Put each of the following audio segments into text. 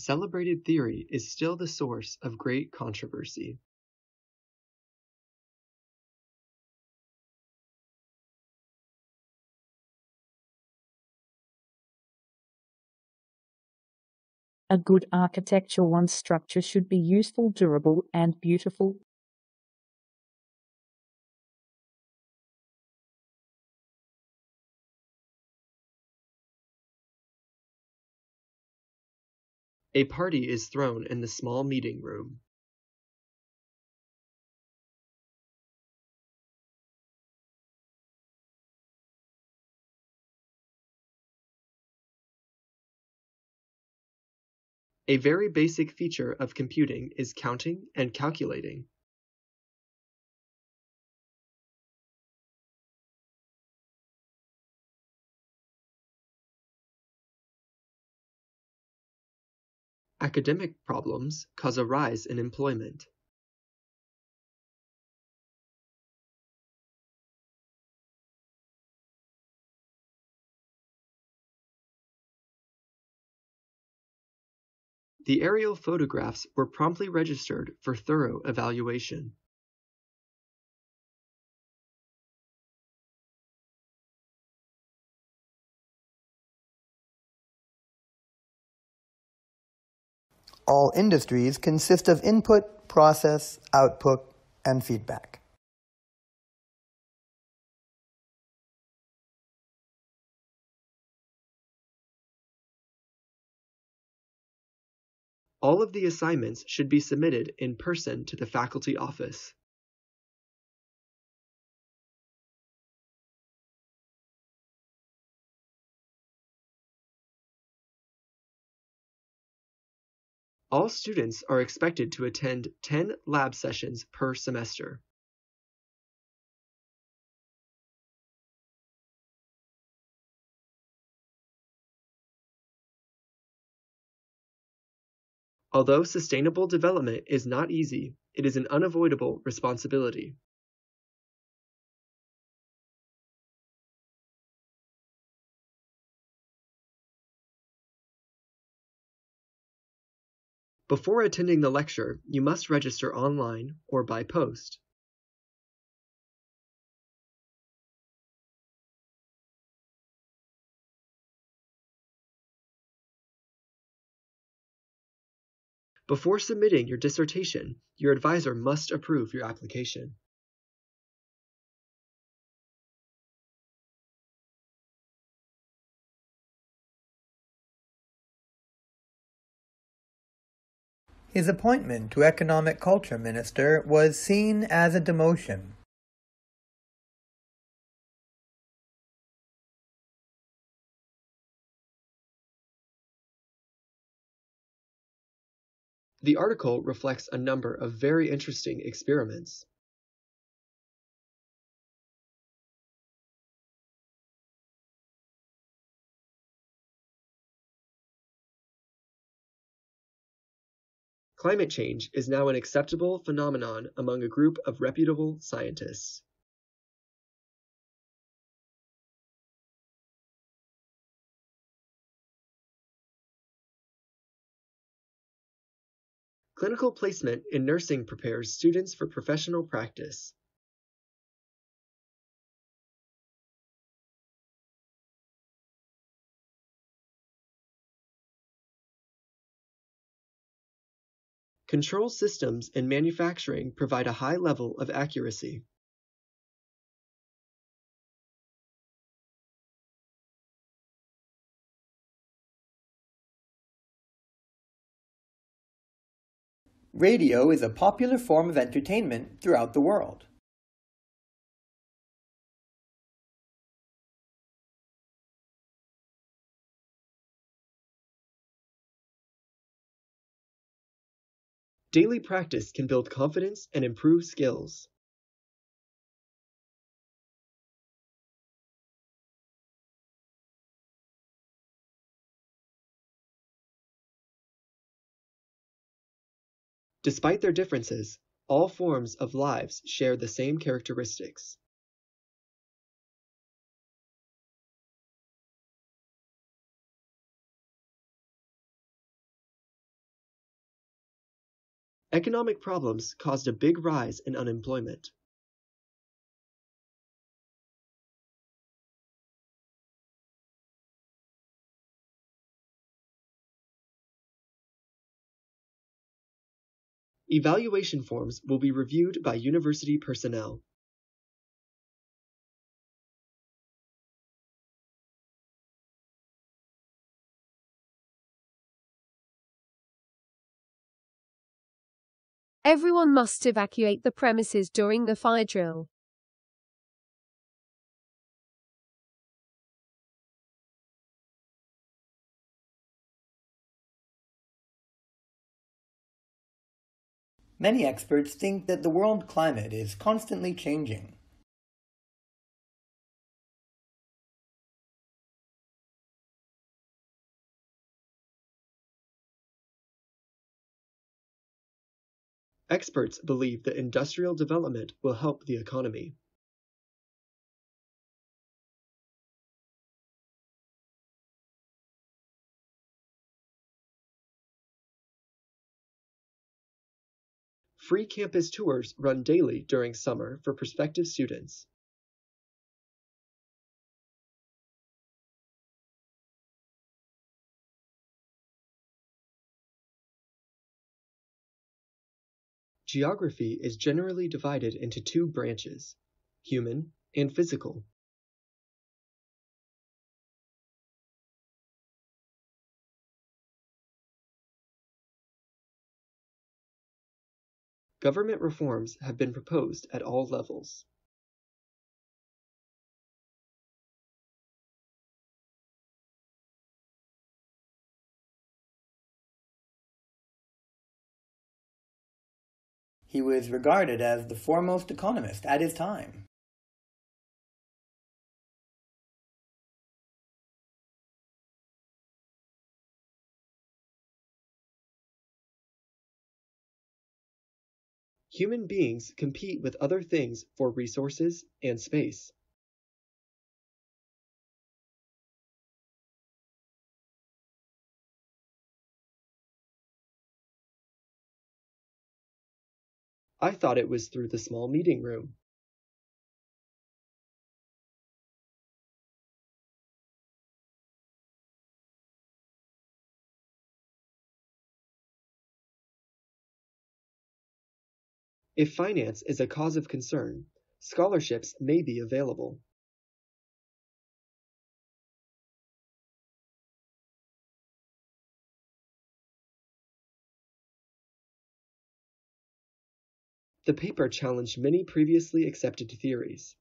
celebrated theory is still the source of great controversy. A good architecture wants structure should be useful, durable, and beautiful. A party is thrown in the small meeting room. A very basic feature of computing is counting and calculating. Academic problems cause a rise in employment. The aerial photographs were promptly registered for thorough evaluation. All industries consist of input, process, output, and feedback. All of the assignments should be submitted in person to the faculty office. All students are expected to attend 10 lab sessions per semester. Although sustainable development is not easy, it is an unavoidable responsibility. Before attending the lecture, you must register online or by post. Before submitting your dissertation, your advisor must approve your application. His appointment to Economic Culture Minister was seen as a demotion. The article reflects a number of very interesting experiments. Climate change is now an acceptable phenomenon among a group of reputable scientists. Clinical placement in nursing prepares students for professional practice. Control systems in manufacturing provide a high level of accuracy. Radio is a popular form of entertainment throughout the world. Daily practice can build confidence and improve skills. Despite their differences, all forms of lives share the same characteristics. Economic problems caused a big rise in unemployment. Evaluation forms will be reviewed by university personnel. Everyone must evacuate the premises during the fire drill. Many experts think that the world climate is constantly changing. Experts believe that industrial development will help the economy. Free campus tours run daily during summer for prospective students. Geography is generally divided into two branches, human and physical. Government reforms have been proposed at all levels. He was regarded as the foremost economist at his time. Human beings compete with other things for resources and space. I thought it was through the small meeting room. If finance is a cause of concern, scholarships may be available. The paper challenged many previously accepted theories.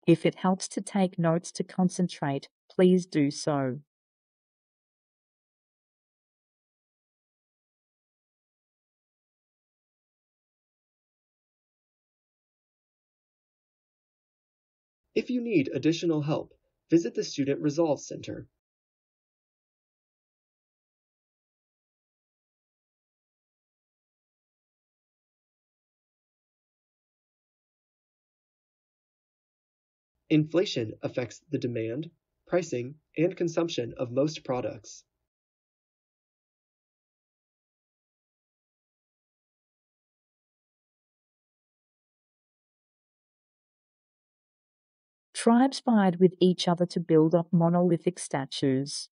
If it helps to take notes to concentrate, please do so. If you need additional help, visit the Student Resolve Center. Inflation affects the demand, pricing, and consumption of most products. Tribes vied with each other to build up monolithic statues.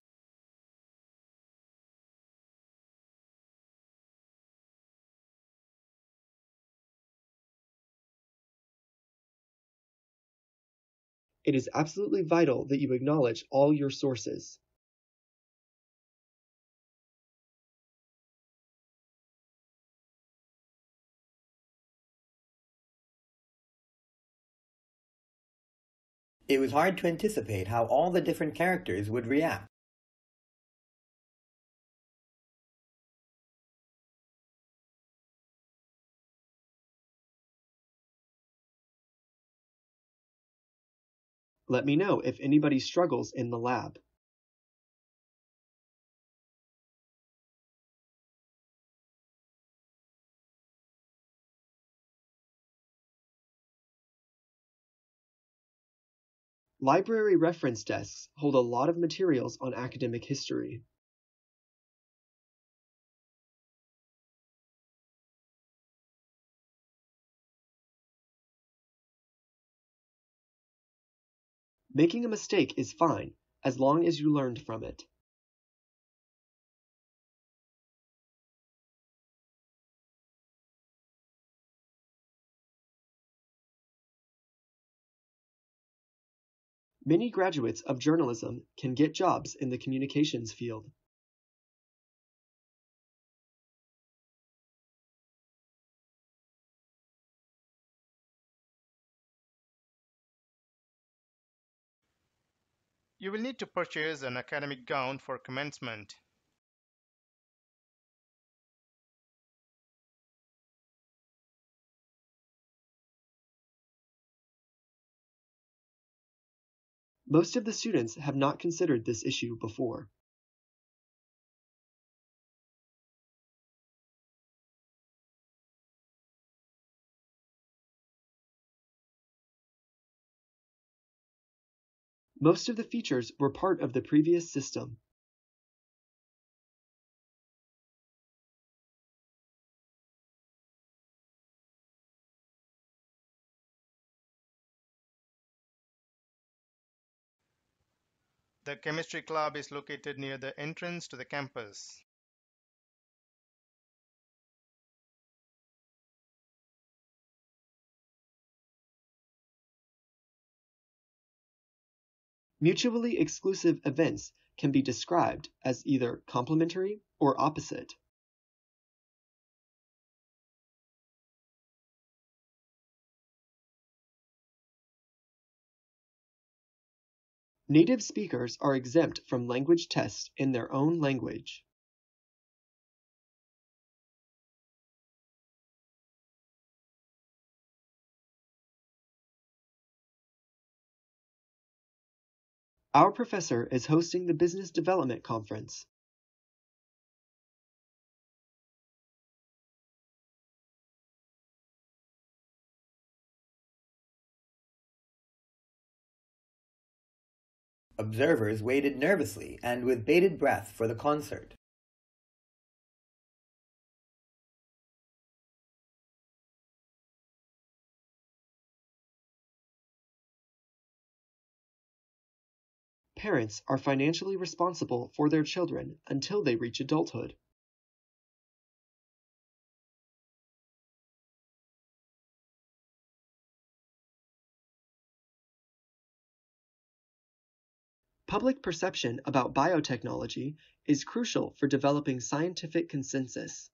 It is absolutely vital that you acknowledge all your sources. It was hard to anticipate how all the different characters would react. Let me know if anybody struggles in the lab. Library reference desks hold a lot of materials on academic history. Making a mistake is fine, as long as you learned from it. Many graduates of journalism can get jobs in the communications field. You will need to purchase an academic gown for commencement. Most of the students have not considered this issue before. Most of the features were part of the previous system. The chemistry club is located near the entrance to the campus. Mutually exclusive events can be described as either complementary or opposite. Native speakers are exempt from language tests in their own language. Our professor is hosting the Business Development Conference. Observers waited nervously and with bated breath for the concert. Parents are financially responsible for their children until they reach adulthood. Public perception about biotechnology is crucial for developing scientific consensus.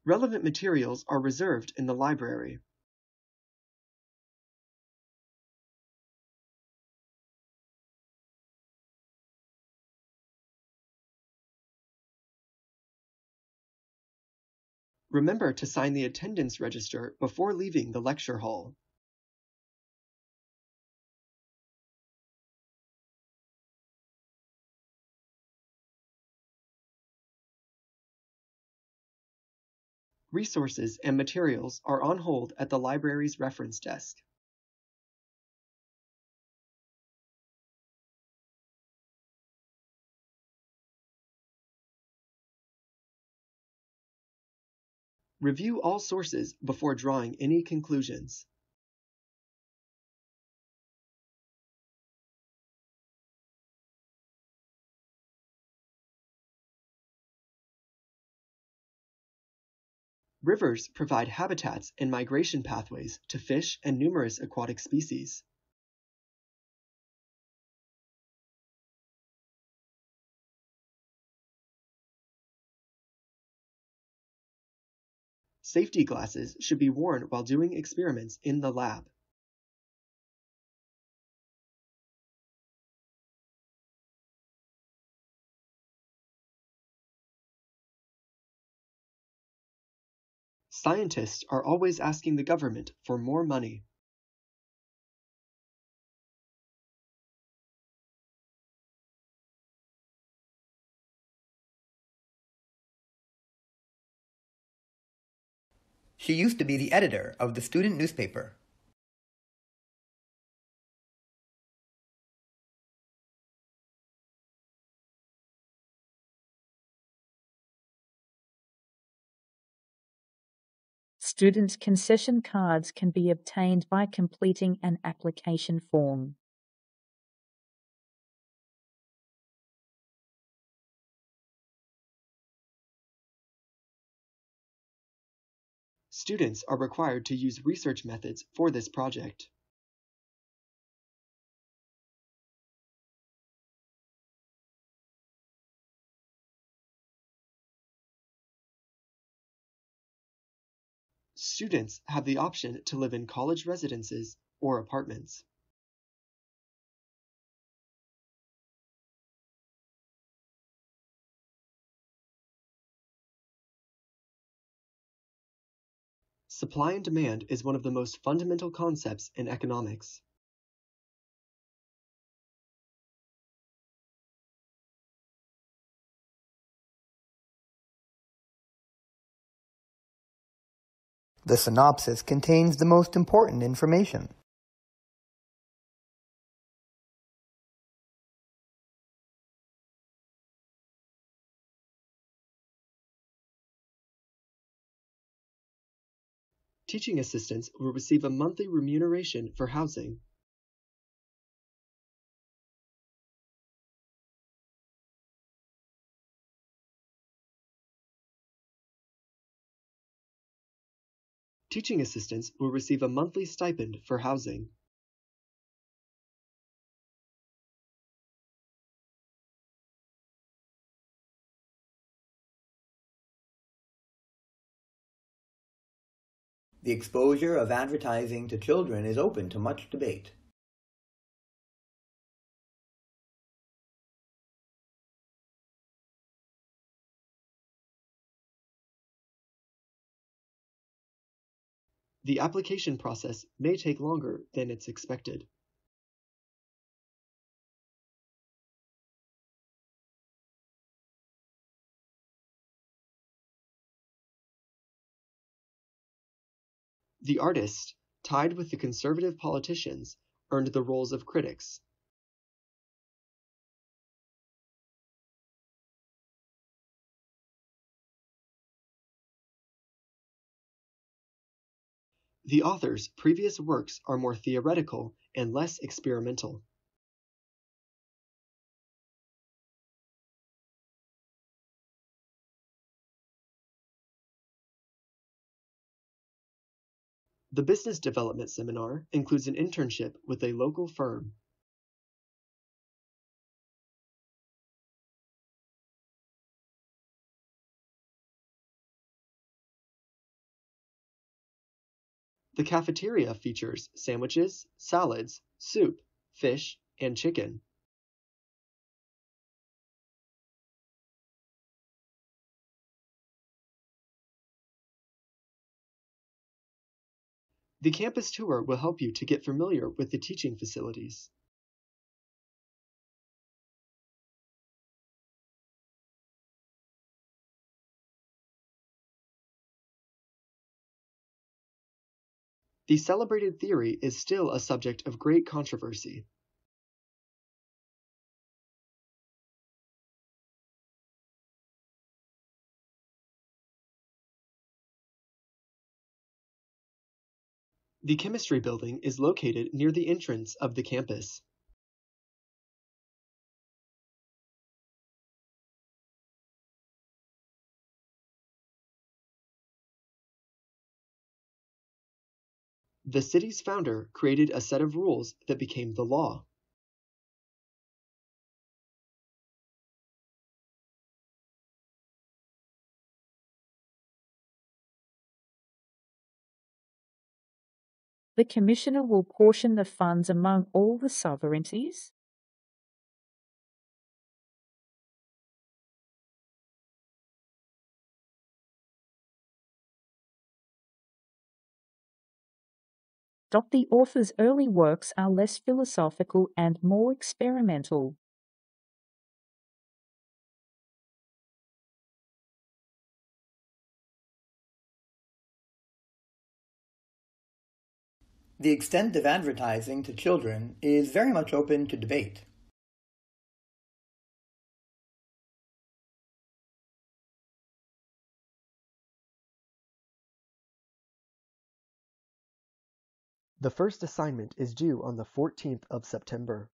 Relevant materials are reserved in the library. Remember to sign the attendance register before leaving the lecture hall. Resources and materials are on hold at the library's reference desk. Review all sources before drawing any conclusions. Rivers provide habitats and migration pathways to fish and numerous aquatic species. Safety glasses should be worn while doing experiments in the lab. Scientists are always asking the government for more money. She used to be the editor of the student newspaper. Students' concession cards can be obtained by completing an application form. Students are required to use research methods for this project. Students have the option to live in college residences or apartments. Supply and demand is one of the most fundamental concepts in economics. The synopsis contains the most important information. Teaching assistants will receive a monthly remuneration for housing. Teaching assistants will receive a monthly stipend for housing. The exposure of advertising to children is open to much debate. The application process may take longer than it's expected. The artists, tied with the conservative politicians, earned the roles of critics. The author's previous works are more theoretical and less experimental. The business development seminar includes an internship with a local firm. The cafeteria features sandwiches, salads, soup, fish, and chicken. The campus tour will help you to get familiar with the teaching facilities. The celebrated theory is still a subject of great controversy. The chemistry building is located near the entrance of the campus. The city's founder created a set of rules that became the law. The Commissioner will portion the funds among all the sovereignties. The author's early works are less philosophical and more experimental. The extent of advertising to children is very much open to debate. The first assignment is due on the 14th of September.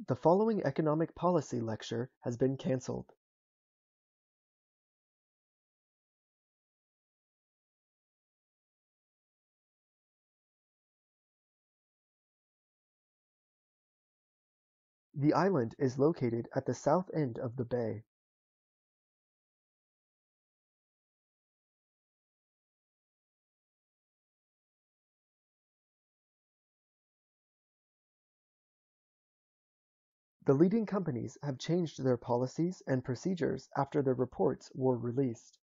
The following economic policy lecture has been canceled. The island is located at the south end of the bay. The leading companies have changed their policies and procedures after their reports were released.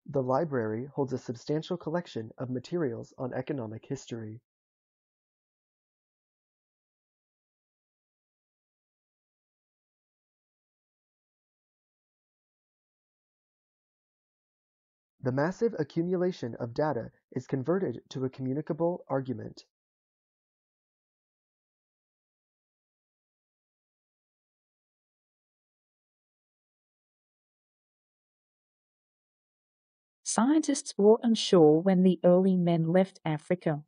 The library holds a substantial collection of materials on economic history. The massive accumulation of data is converted to a communicable argument. Scientists were unsure when the early men left Africa.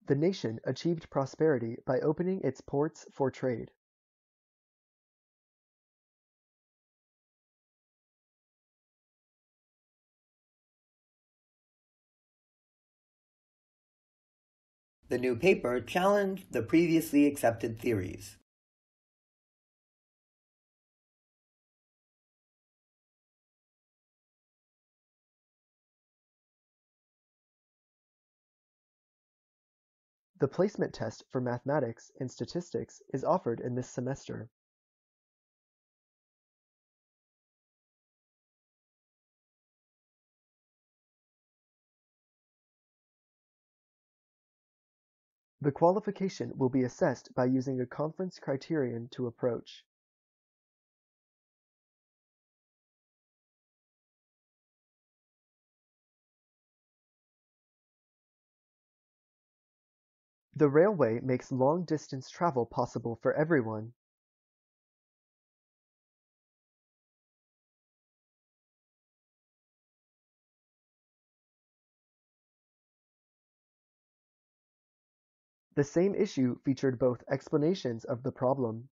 The nation achieved prosperity by opening its ports for trade. The new paper challenged the previously accepted theories. The placement test for mathematics and statistics is offered in this semester. The qualification will be assessed by using a conference criterion to approach. The railway makes long-distance travel possible for everyone. The same issue featured both explanations of the problem.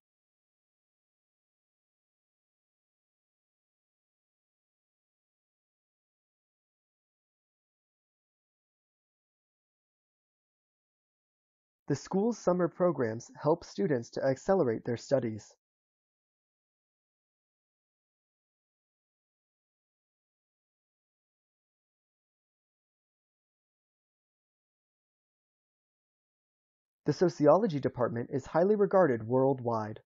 The school's summer programs help students to accelerate their studies. The sociology department is highly regarded worldwide.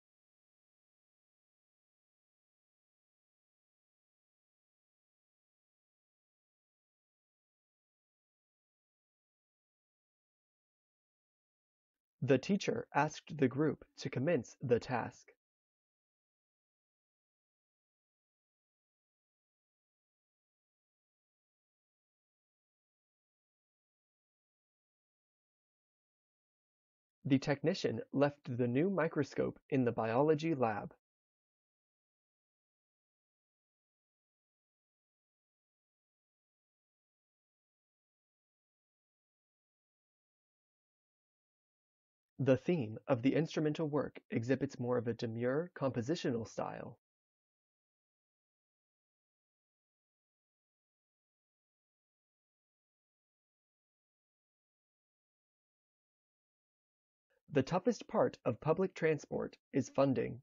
The teacher asked the group to commence the task. The technician left the new microscope in the biology lab. The theme of the instrumental work exhibits more of a demure compositional style. The toughest part of public transport is funding.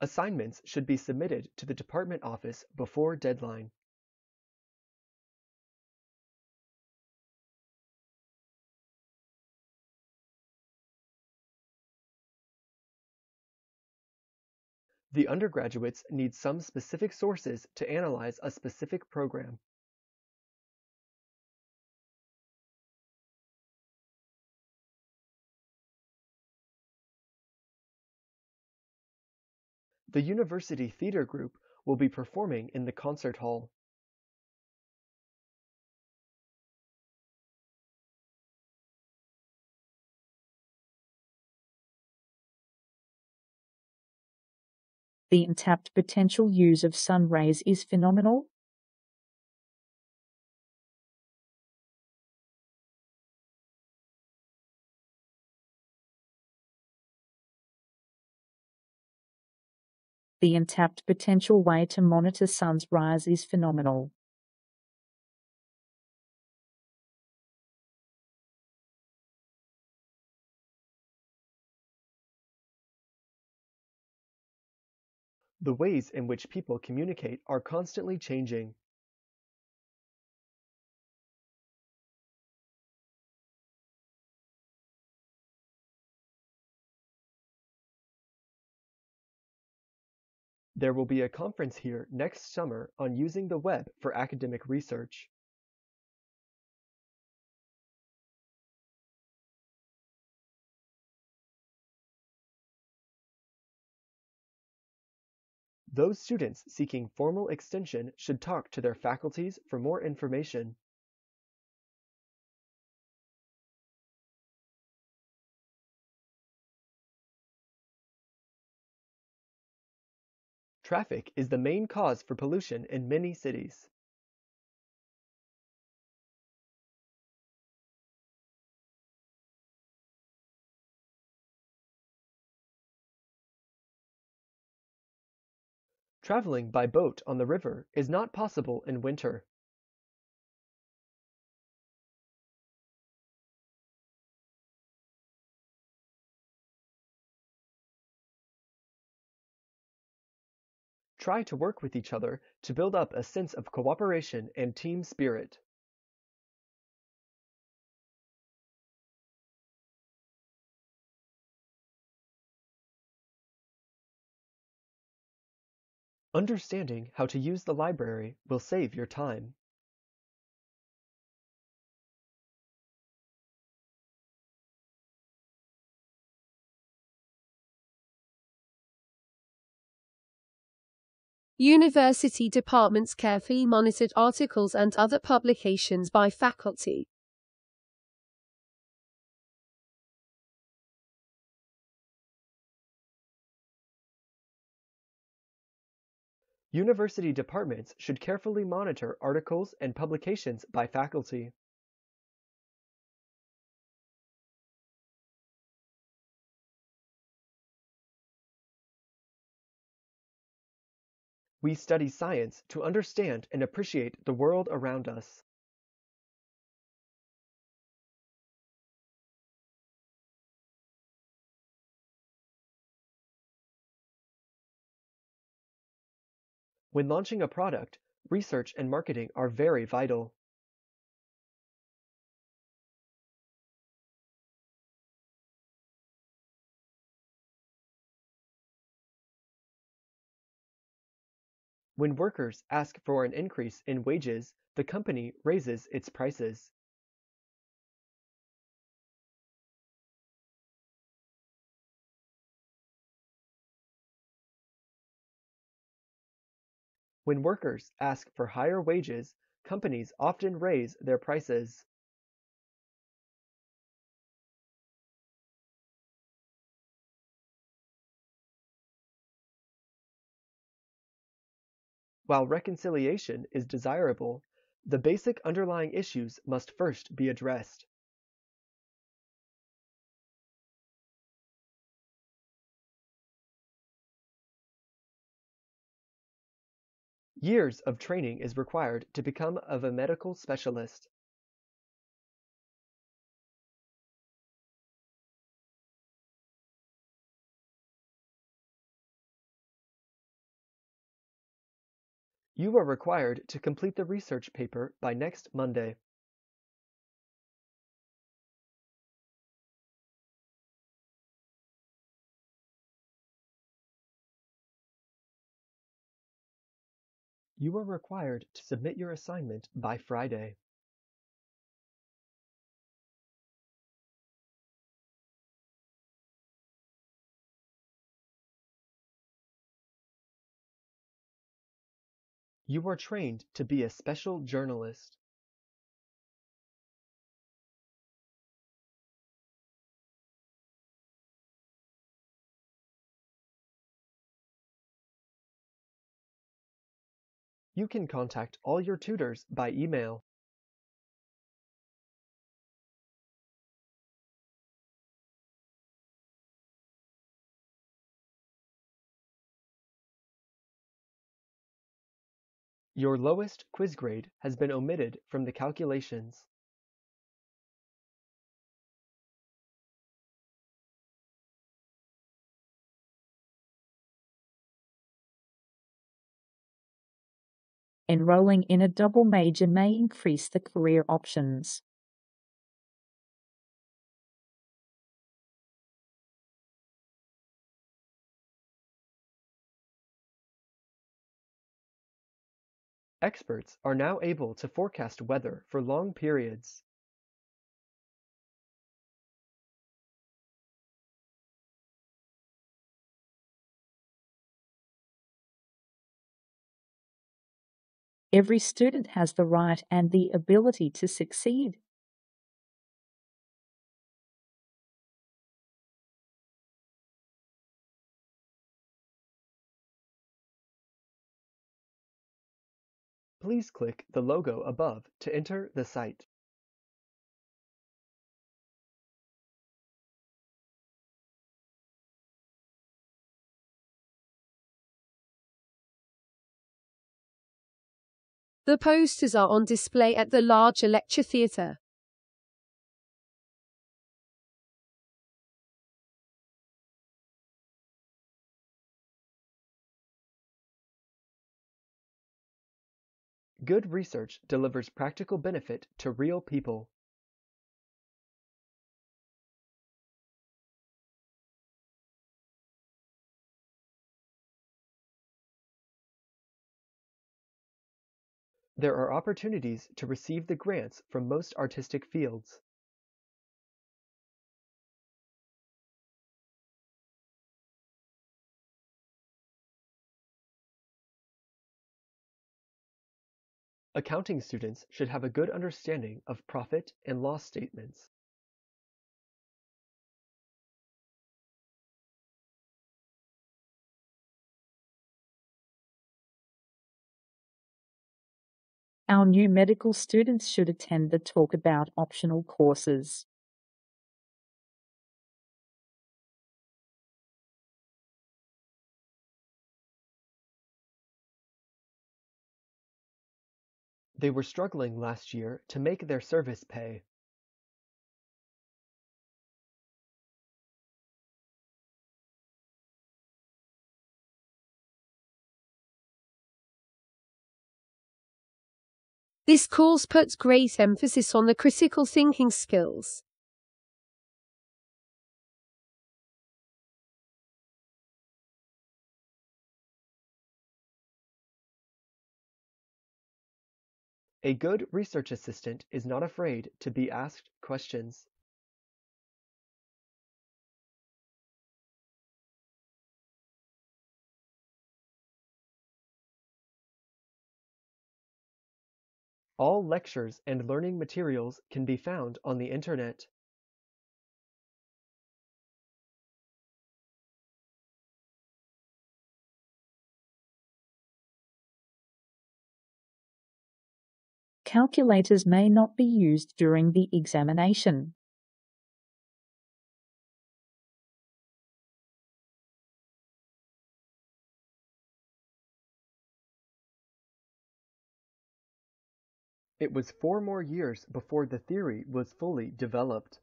Assignments should be submitted to the department office before deadline. The undergraduates need some specific sources to analyze a specific program. The university theater group will be performing in the concert hall. The untapped potential use of sun rays is phenomenal. The untapped potential way to monitor sun's rise is phenomenal. The ways in which people communicate are constantly changing. There will be a conference here next summer on using the web for academic research. Those students seeking formal extension should talk to their faculties for more information. Traffic is the main cause for pollution in many cities. Traveling by boat on the river is not possible in winter. Try to work with each other to build up a sense of cooperation and team spirit. Understanding how to use the library will save your time. University departments carefully monitored articles and other publications by faculty. University departments should carefully monitor articles and publications by faculty. We study science to understand and appreciate the world around us. When launching a product, research and marketing are very vital. When workers ask for an increase in wages, the company raises its prices. When workers ask for higher wages, companies often raise their prices. While reconciliation is desirable, the basic underlying issues must first be addressed. Years of training is required to become a medical specialist. You are required to complete the research paper by next Monday. You are required to submit your assignment by Friday. You are trained to be a special journalist. You can contact all your tutors by email. Your lowest quiz grade has been omitted from the calculations. Enrolling in a double major may increase the career options. Experts are now able to forecast weather for long periods. Every student has the right and the ability to succeed. Please click the logo above to enter the site. The posters are on display at the larger lecture theatre. Good research delivers practical benefit to real people. There are opportunities to receive the grants from most artistic fields. Accounting students should have a good understanding of profit and loss statements. Our new medical students should attend the talk about optional courses. They were struggling last year to make their service pay. This course puts great emphasis on the critical thinking skills. A good research assistant is not afraid to be asked questions. All lectures and learning materials can be found on the internet. Calculators may not be used during the examination. It was 4 more years before the theory was fully developed.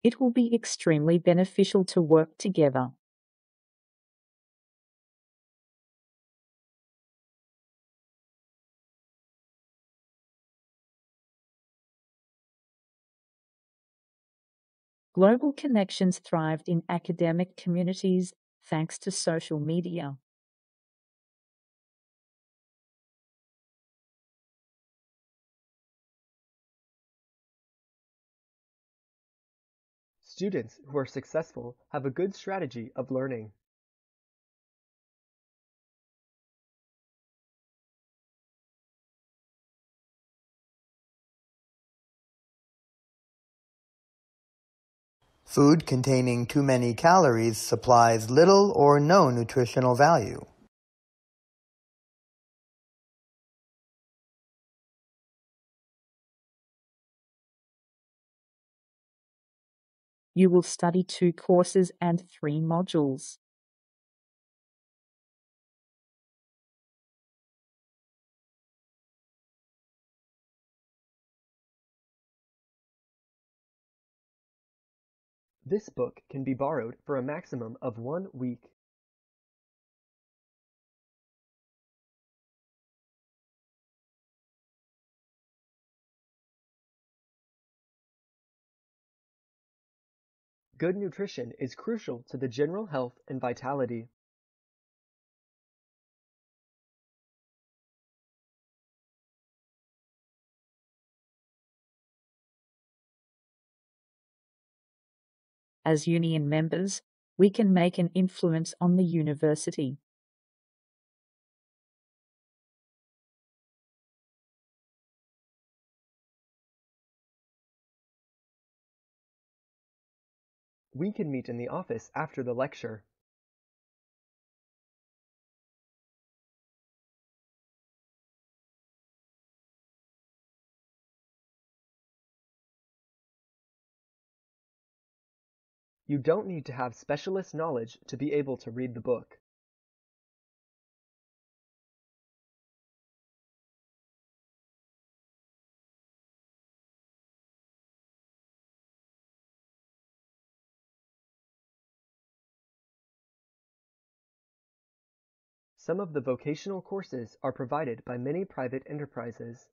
It will be extremely beneficial to work together. Global connections thrived in academic communities thanks to social media. Students who are successful have a good strategy of learning. Food containing too many calories supplies little or no nutritional value. You will study 2 courses and 3 modules. This book can be borrowed for a maximum of 1 week. Good nutrition is crucial to the general health and vitality. As union members, we can make an influence on the university. We can meet in the office after the lecture. You don't need to have specialist knowledge to be able to read the book. Some of the vocational courses are provided by many private enterprises.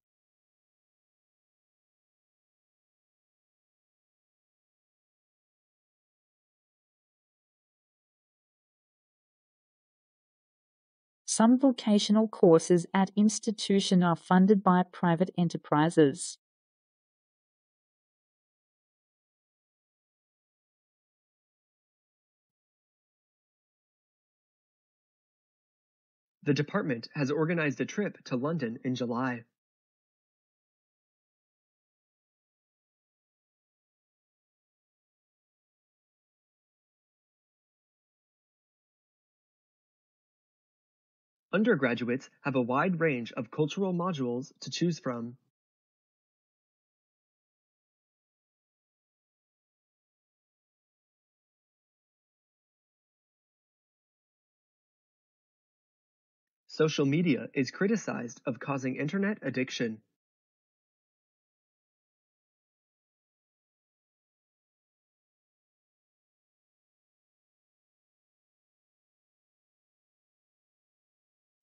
Some vocational courses at institution are funded by private enterprises. The department has organized a trip to London in July. Undergraduates have a wide range of cultural modules to choose from. Social media is criticized of causing internet addiction.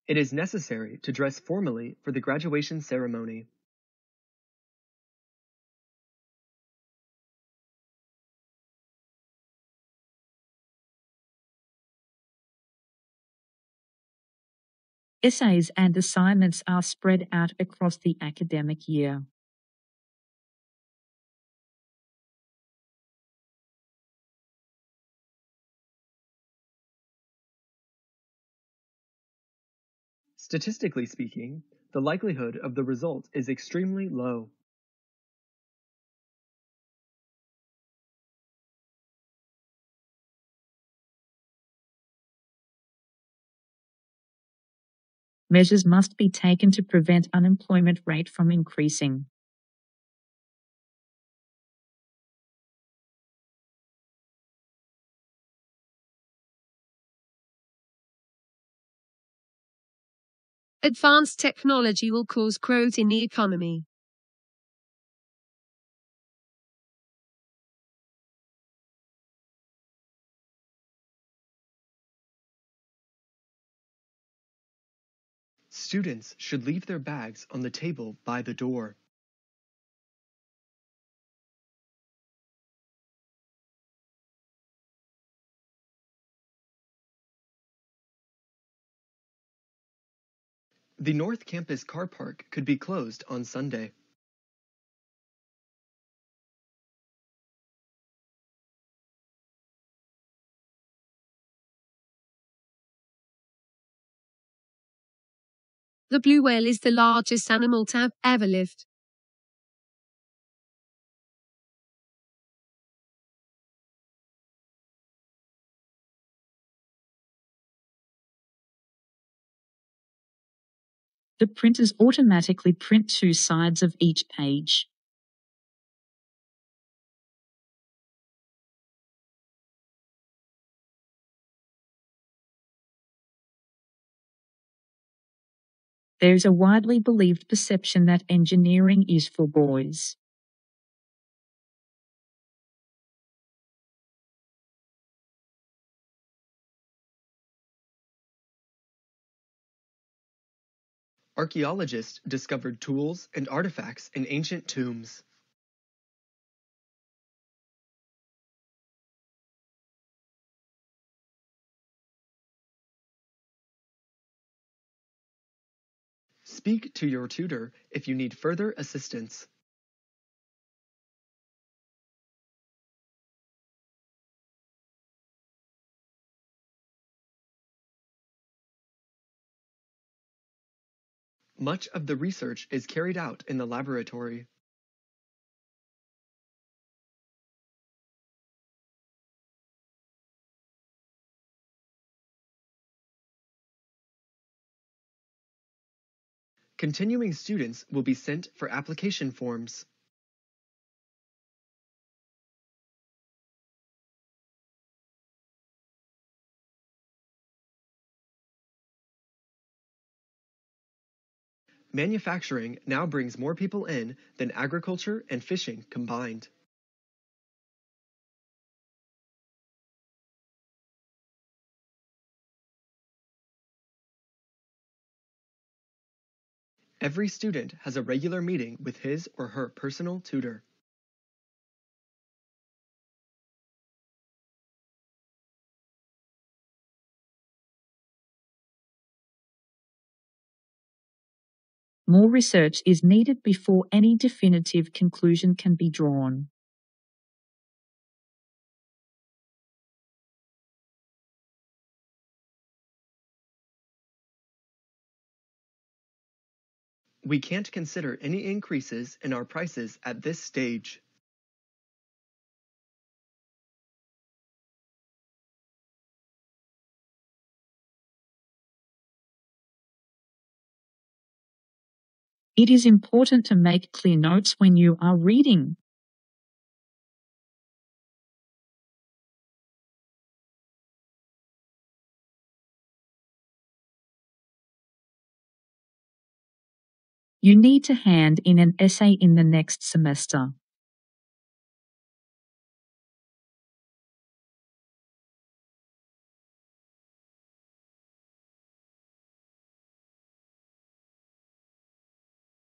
It is necessary to dress formally for the graduation ceremony. Essays and assignments are spread out across the academic year. Statistically speaking, the likelihood of the result is extremely low. Measures must be taken to prevent unemployment rate from increasing. Advanced technology will cause growth in the economy. Students should leave their bags on the table by the door. The North Campus car park could be closed on Sunday. The blue whale is the largest animal to have ever lived. The printers automatically print 2 sides of each page. There is a widely believed perception that engineering is for boys. Archaeologists discovered tools and artifacts in ancient tombs. Speak to your tutor if you need further assistance. Much of the research is carried out in the laboratory. Continuing students will be sent for application forms. Manufacturing now brings more people in than agriculture and fishing combined. Every student has a regular meeting with his or her personal tutor. More research is needed before any definitive conclusion can be drawn. We can't consider any increases in our prices at this stage. It is important to make clear notes when you are reading. You need to hand in an essay in the next semester.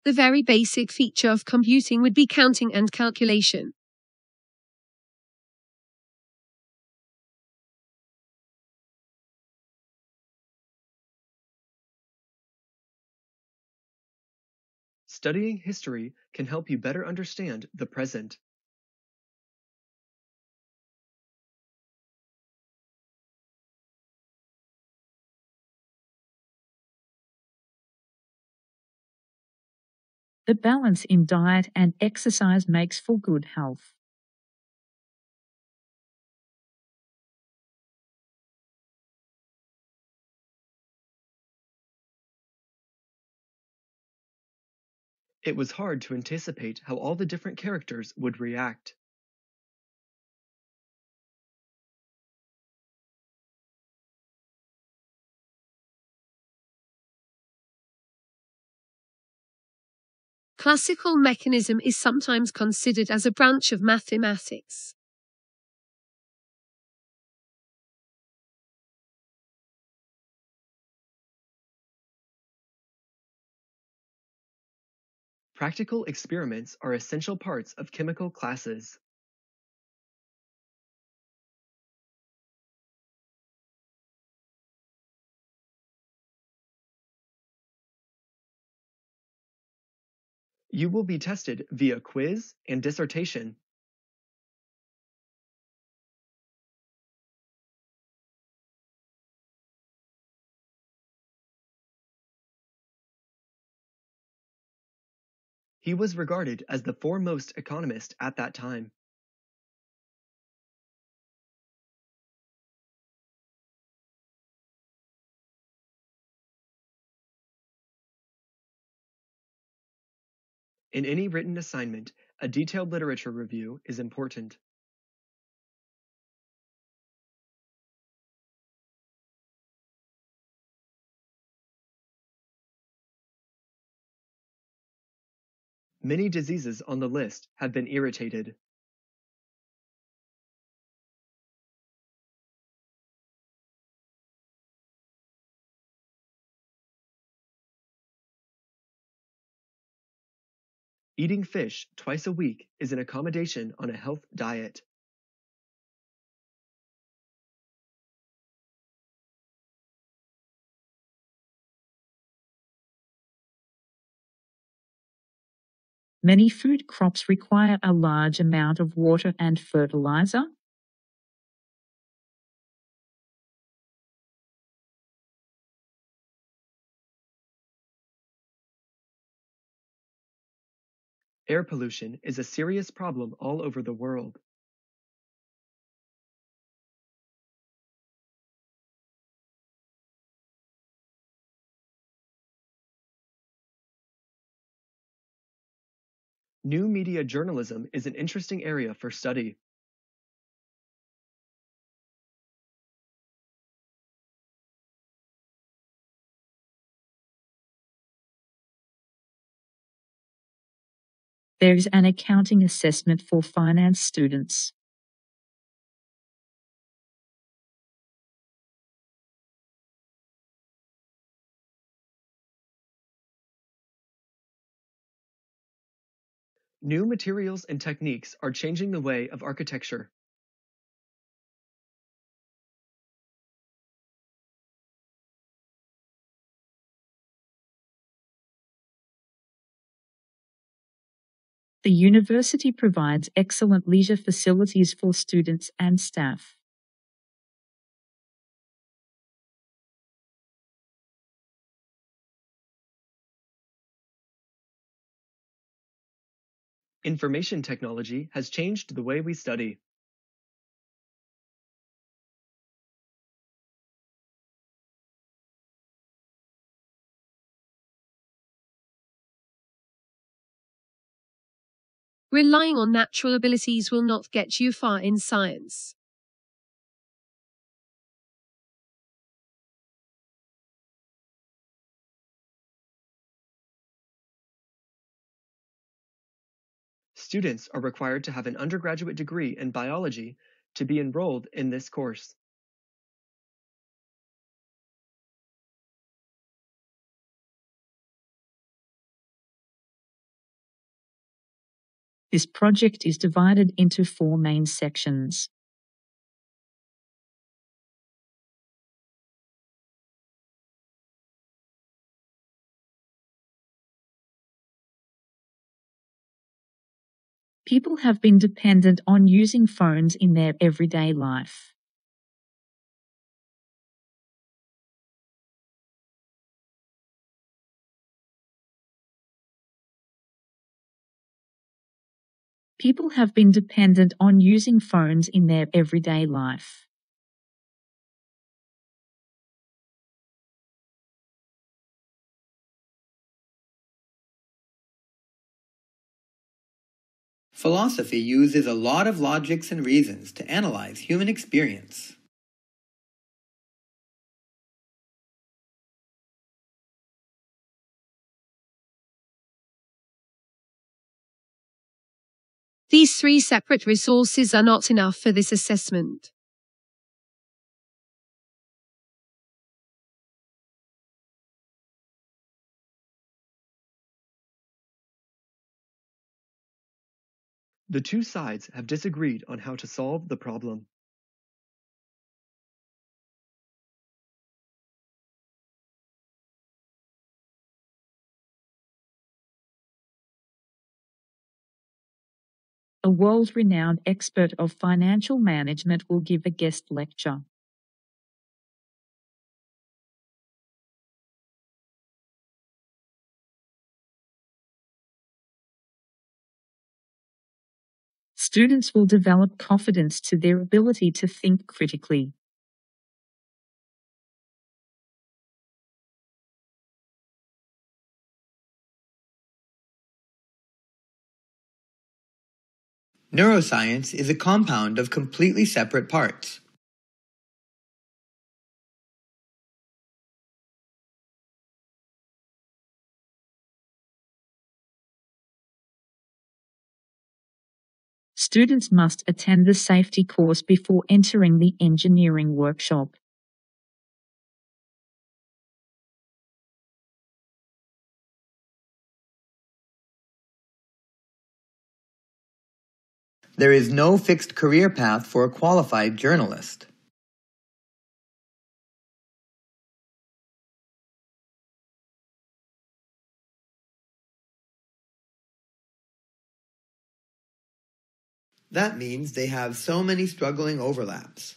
The very basic feature of computing would be counting and calculation. Studying history can help you better understand the present. The balance in diet and exercise makes for good health. It was hard to anticipate how all the different characters would react. Classical mechanism is sometimes considered as a branch of mathematics. Practical experiments are essential parts of chemical classes. You will be tested via quiz and dissertation. He was regarded as the foremost economist at that time. In any written assignment, a detailed literature review is important. Many diseases on the list have been irritated. Eating fish twice a week is an accommodation on a health diet. Many food crops require a large amount of water and fertilizer. Air pollution is a serious problem all over the world. New media journalism is an interesting area for study. There is an accounting assessment for finance students. New materials and techniques are changing the way of architecture. The university provides excellent leisure facilities for students and staff. Information technology has changed the way we study. Relying on natural abilities will not get you far in science. Students are required to have an undergraduate degree in biology to be enrolled in this course. This project is divided into 4 main sections. People have been dependent on using phones in their everyday life. People have been dependent on using phones in their everyday life. Philosophy uses a lot of logics and reasons to analyze human experience. These 3 separate resources are not enough for this assessment. The two sides have disagreed on how to solve the problem. A world-renowned expert of financial management will give a guest lecture. Students will develop confidence to their ability to think critically. Neuroscience is a compound of completely separate parts. Students must attend the safety course before entering the engineering workshop. There is no fixed career path for a qualified journalist. That means they have so many struggling overlaps.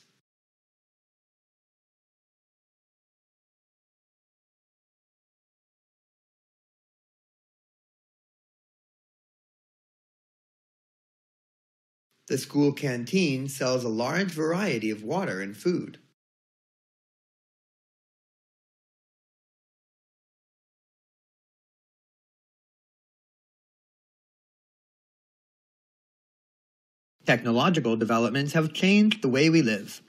The school canteen sells a large variety of water and food. Technological developments have changed the way we live.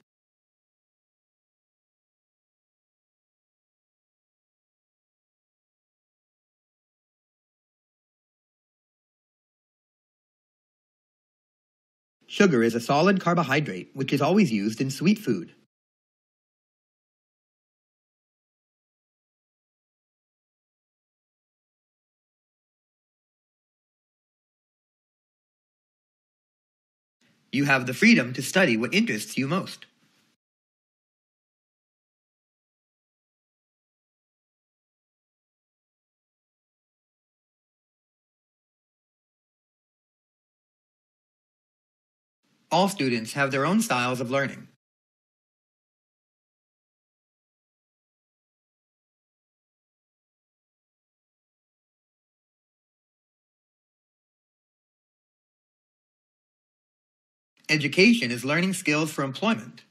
Sugar is a solid carbohydrate which is always used in sweet food. You have the freedom to study what interests you most. All students have their own styles of learning. Education is learning skills for employment.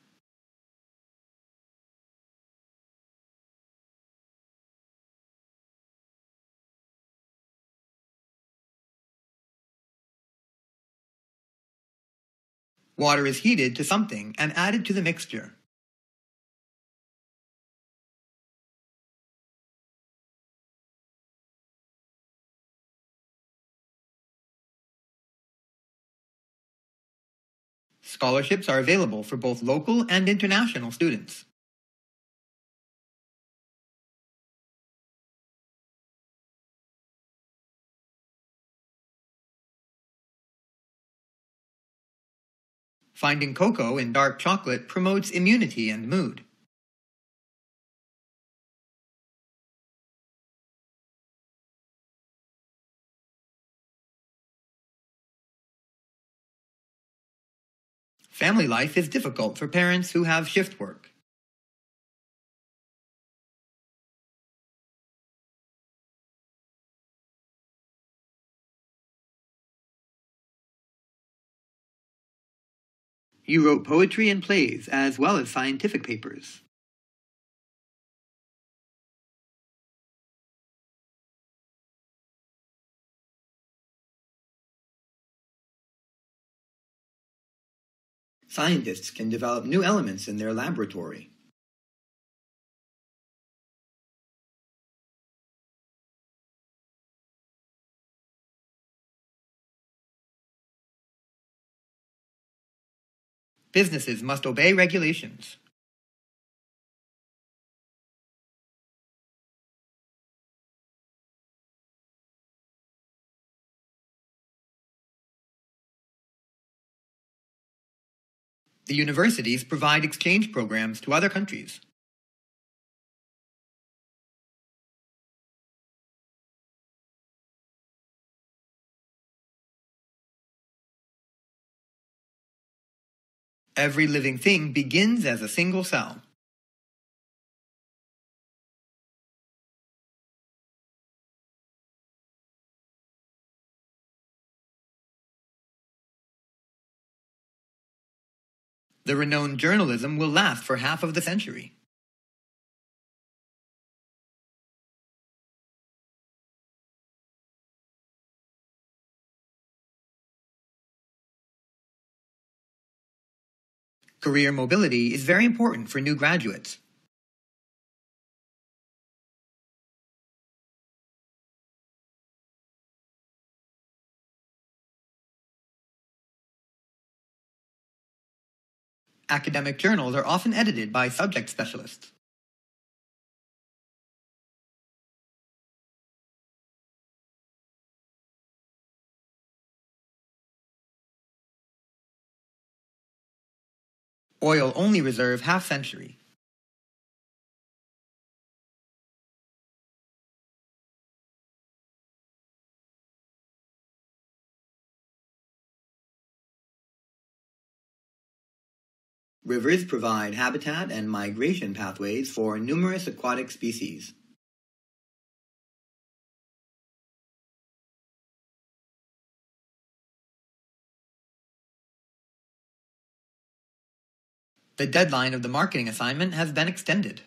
Water is heated to something and added to the mixture. Scholarships are available for both local and international students. Finding cocoa in dark chocolate promotes immunity and mood. Family life is difficult for parents who have shift work. You wrote poetry and plays as well as scientific papers. Scientists can develop new elements in their laboratory. Businesses must obey regulations. The universities provide exchange programs to other countries. Every living thing begins as a single cell. The renowned journalism will last for half of the century. Career mobility is very important for new graduates. Academic journals are often edited by subject specialists. Oil only reserve half-century. Rivers provide habitat and migration pathways for numerous aquatic species. The deadline of the marketing assignment has been extended.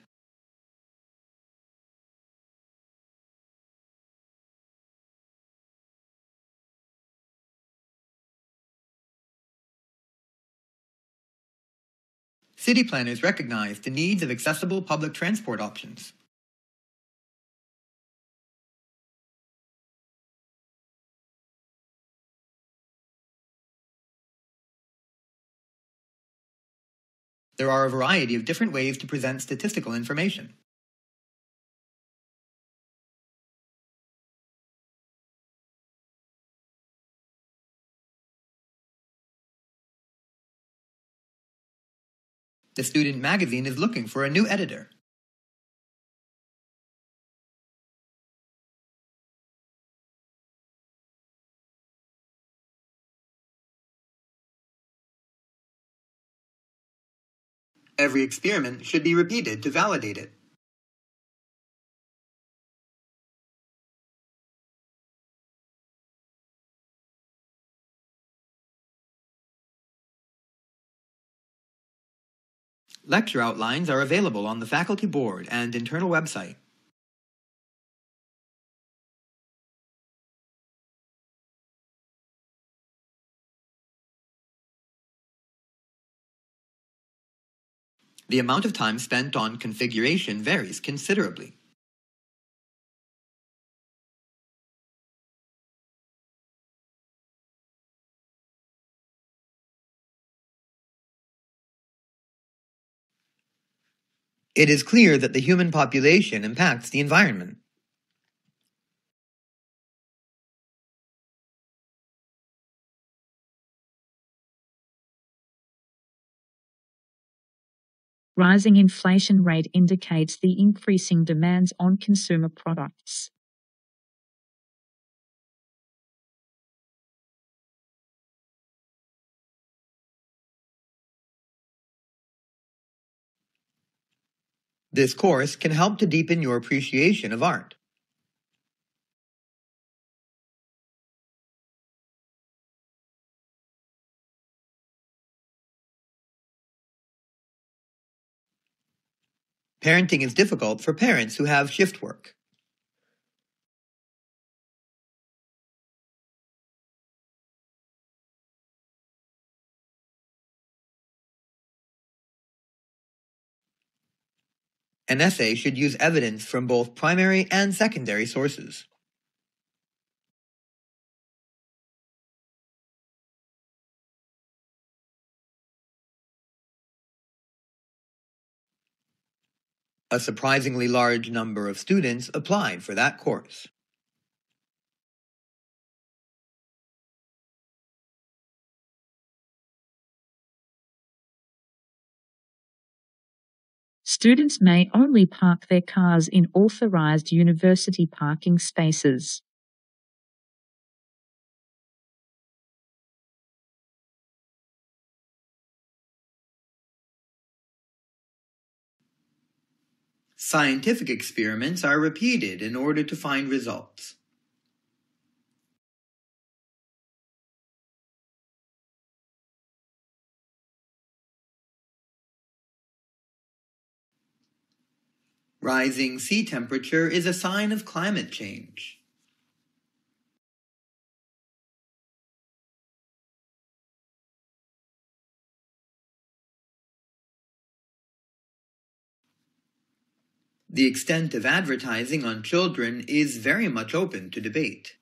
City planners recognize the needs of accessible public transport options. There are a variety of different ways to present statistical information. The student magazine is looking for a new editor. Every experiment should be repeated to validate it. Lecture outlines are available on the faculty board and internal website. The amount of time spent on configuration varies considerably. It is clear that the human population impacts the environment. Rising inflation rate indicates the increasing demands on consumer products. This course can help to deepen your appreciation of art. Parenting is difficult for parents who have shift work. An essay should use evidence from both primary and secondary sources. A surprisingly large number of students applied for that course. Students may only park their cars in authorized university parking spaces. Scientific experiments are repeated in order to find results. Rising sea temperature is a sign of climate change. The extent of advertising on children is very much open to debate.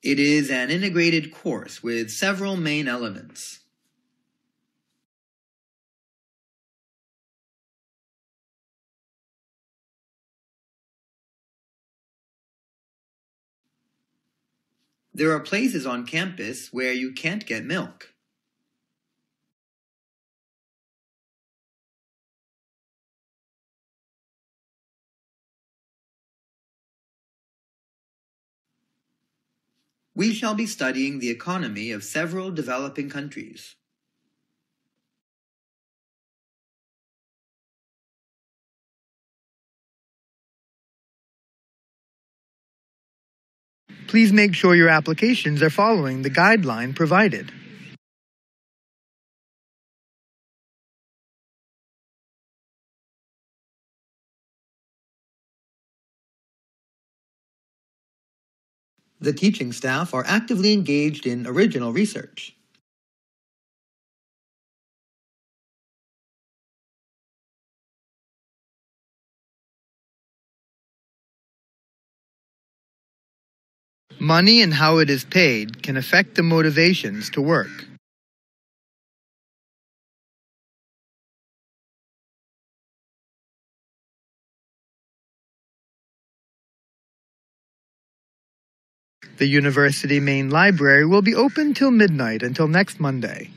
It is an integrated course with several main elements. There are places on campus where you can't get milk. We shall be studying the economy of several developing countries. Please make sure your applications are following the guideline provided. The teaching staff are actively engaged in original research. Money and how it is paid can affect the motivations to work. The university main library will be open till midnight until next Monday.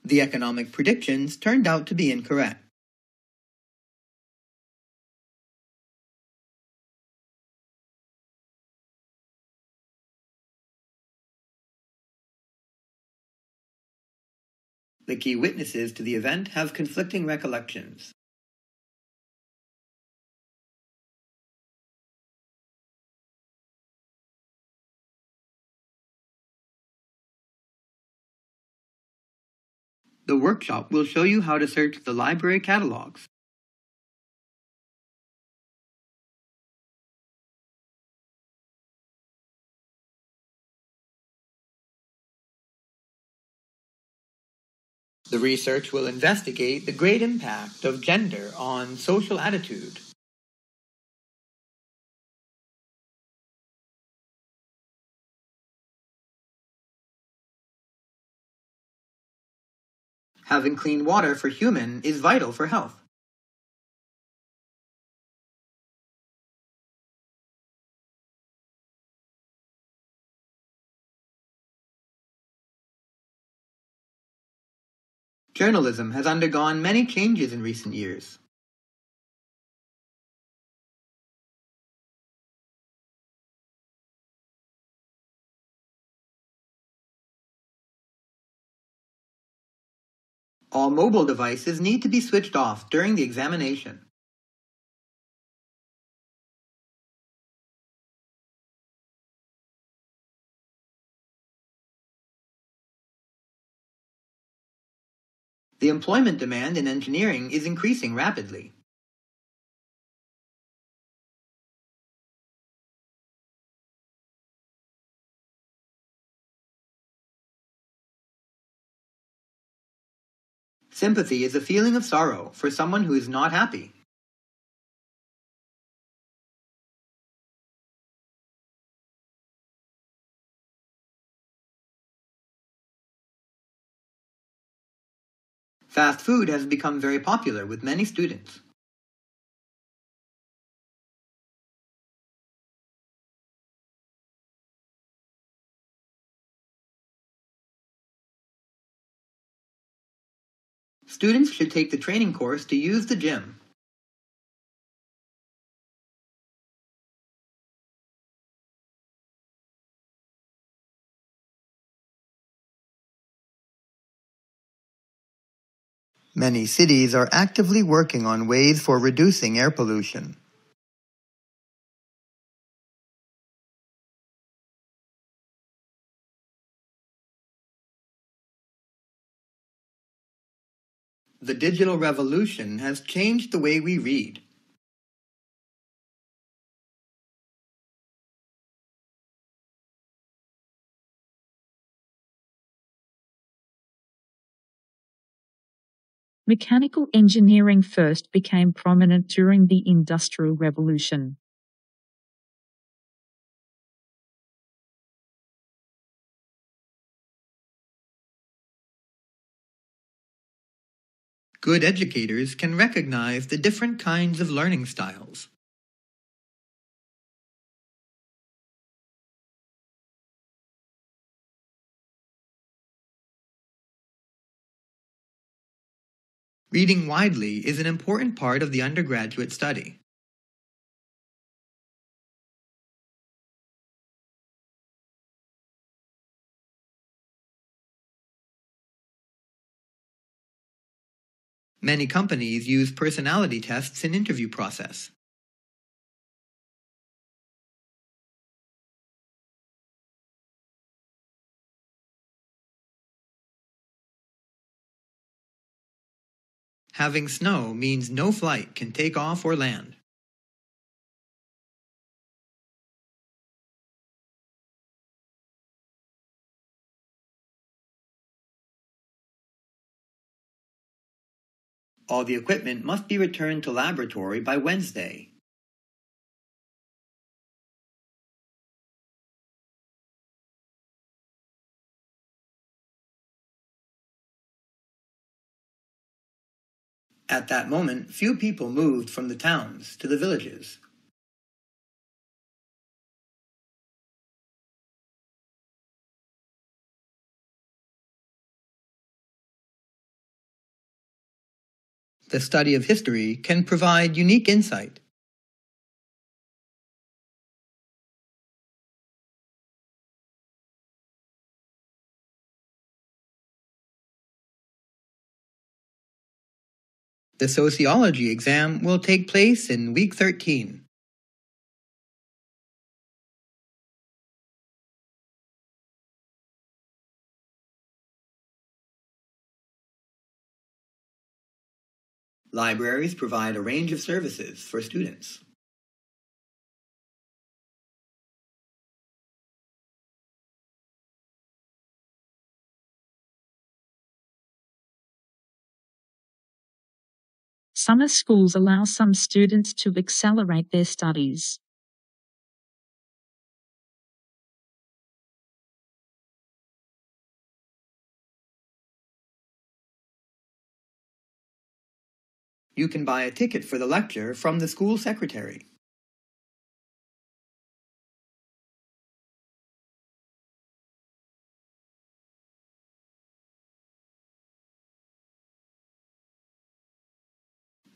The economic predictions turned out to be incorrect. The key witnesses to the event have conflicting recollections. The workshop will show you how to search the library catalogs. The research will investigate the great impact of gender on social attitude. Having clean water for human is vital for health. Journalism has undergone many changes in recent years. All mobile devices need to be switched off during the examination. The employment demand in engineering is increasing rapidly. Sympathy is a feeling of sorrow for someone who is not happy. Fast food has become very popular with many students. Students should take the training course to use the gym. Many cities are actively working on ways for reducing air pollution. The digital revolution has changed the way we read. Mechanical engineering first became prominent during the Industrial Revolution. Good educators can recognize the different kinds of learning styles. Reading widely is an important part of the undergraduate study. Many companies use personality tests in interview process. Having snow means no flight can take off or land. All the equipment must be returned to laboratory by Wednesday. At that moment, few people moved from the towns to the villages. The study of history can provide unique insight. The sociology exam will take place in week 13. Libraries provide a range of services for students. Summer schools allow some students to accelerate their studies. You can buy a ticket for the lecture from the school secretary.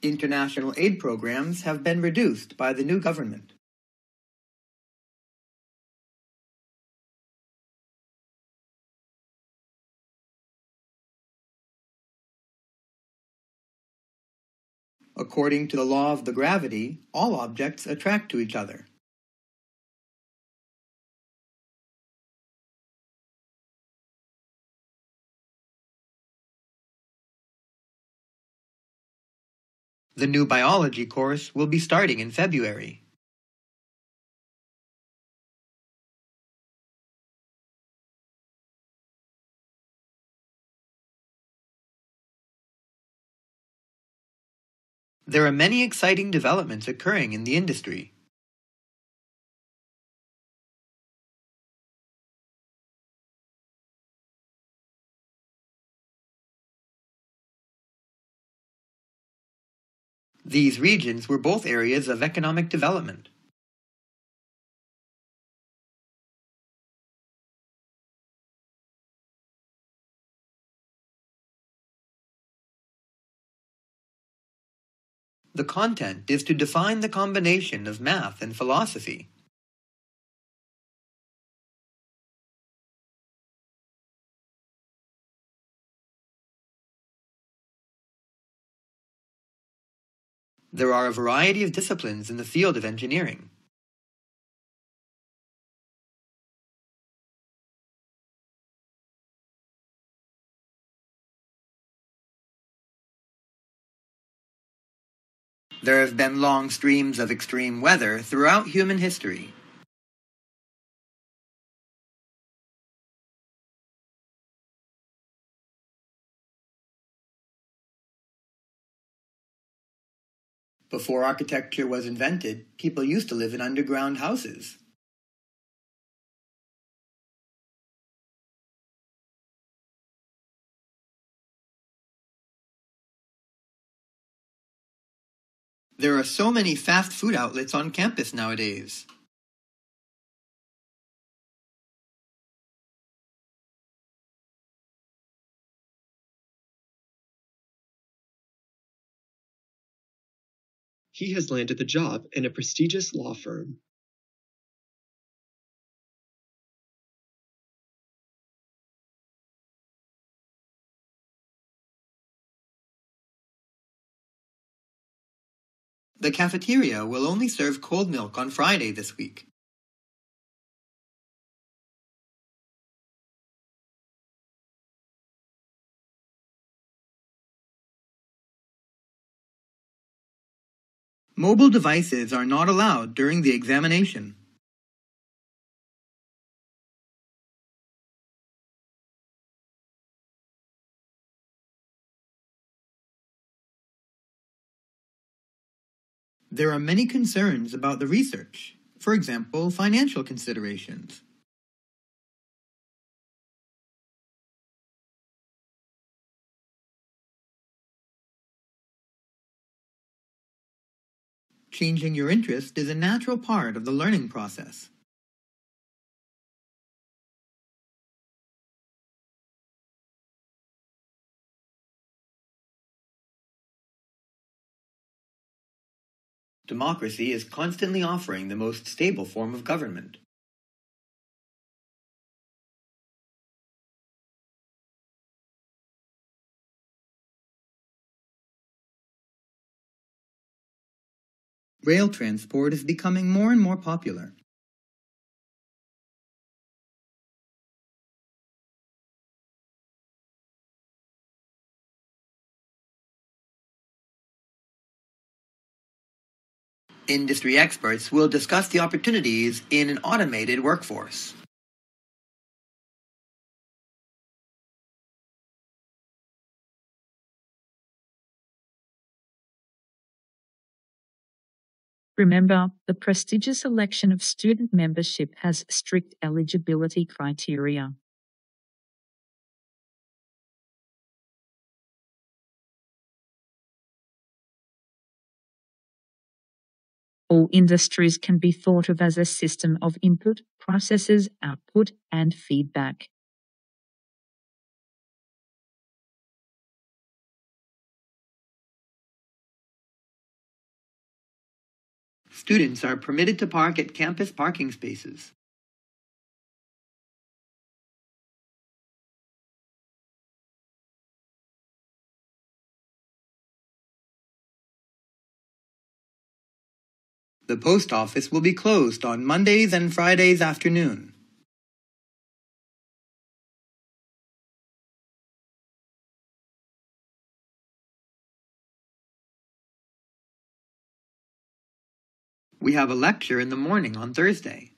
International aid programs have been reduced by the new government. According to the law of the gravity, all objects attract to each other. The new biology course will be starting in February. There are many exciting developments occurring in the industry. These regions were both areas of economic development. The content is to define the combination of math and philosophy. There are a variety of disciplines in the field of engineering. There have been long streams of extreme weather throughout human history. Before architecture was invented, people used to live in underground houses. There are so many fast food outlets on campus nowadays. He has landed the job in a prestigious law firm. The cafeteria will only serve cold milk on Friday this week. Mobile devices are not allowed during the examination. There are many concerns about the research, for example, financial considerations. Changing your interest is a natural part of the learning process. Democracy is constantly offering the most stable form of government. Rail transport is becoming more and more popular. Industry experts will discuss the opportunities in an automated workforce. Remember, the prestigious election of student membership has strict eligibility criteria. All industries can be thought of as a system of input, processes, output, and feedback. Students are permitted to park at campus parking spaces. The post office will be closed on Mondays and Fridays afternoon. We have a lecture in the morning on Thursday.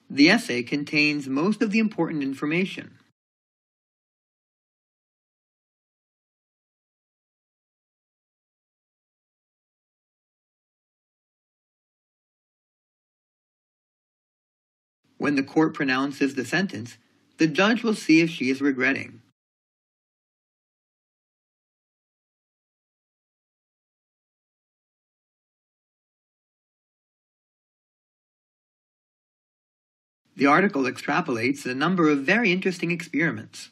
The essay contains most of the important information. When the court pronounces the sentence, the judge will see if she is regretting. The article extrapolates a number of very interesting experiments.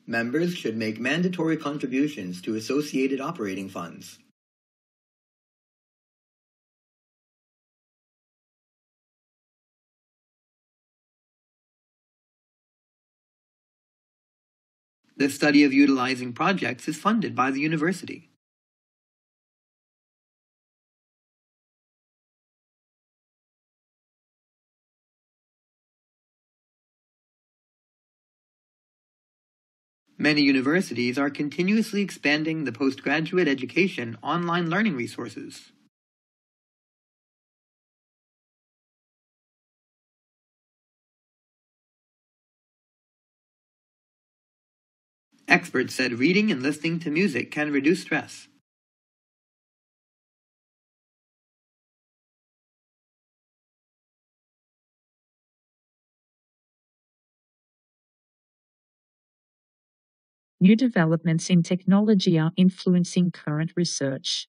Members should make mandatory contributions to associated operating funds. The study of utilizing projects is funded by the university. Many universities are continuously expanding the postgraduate education online learning resources. Experts said reading and listening to music can reduce stress. New developments in technology are influencing current research.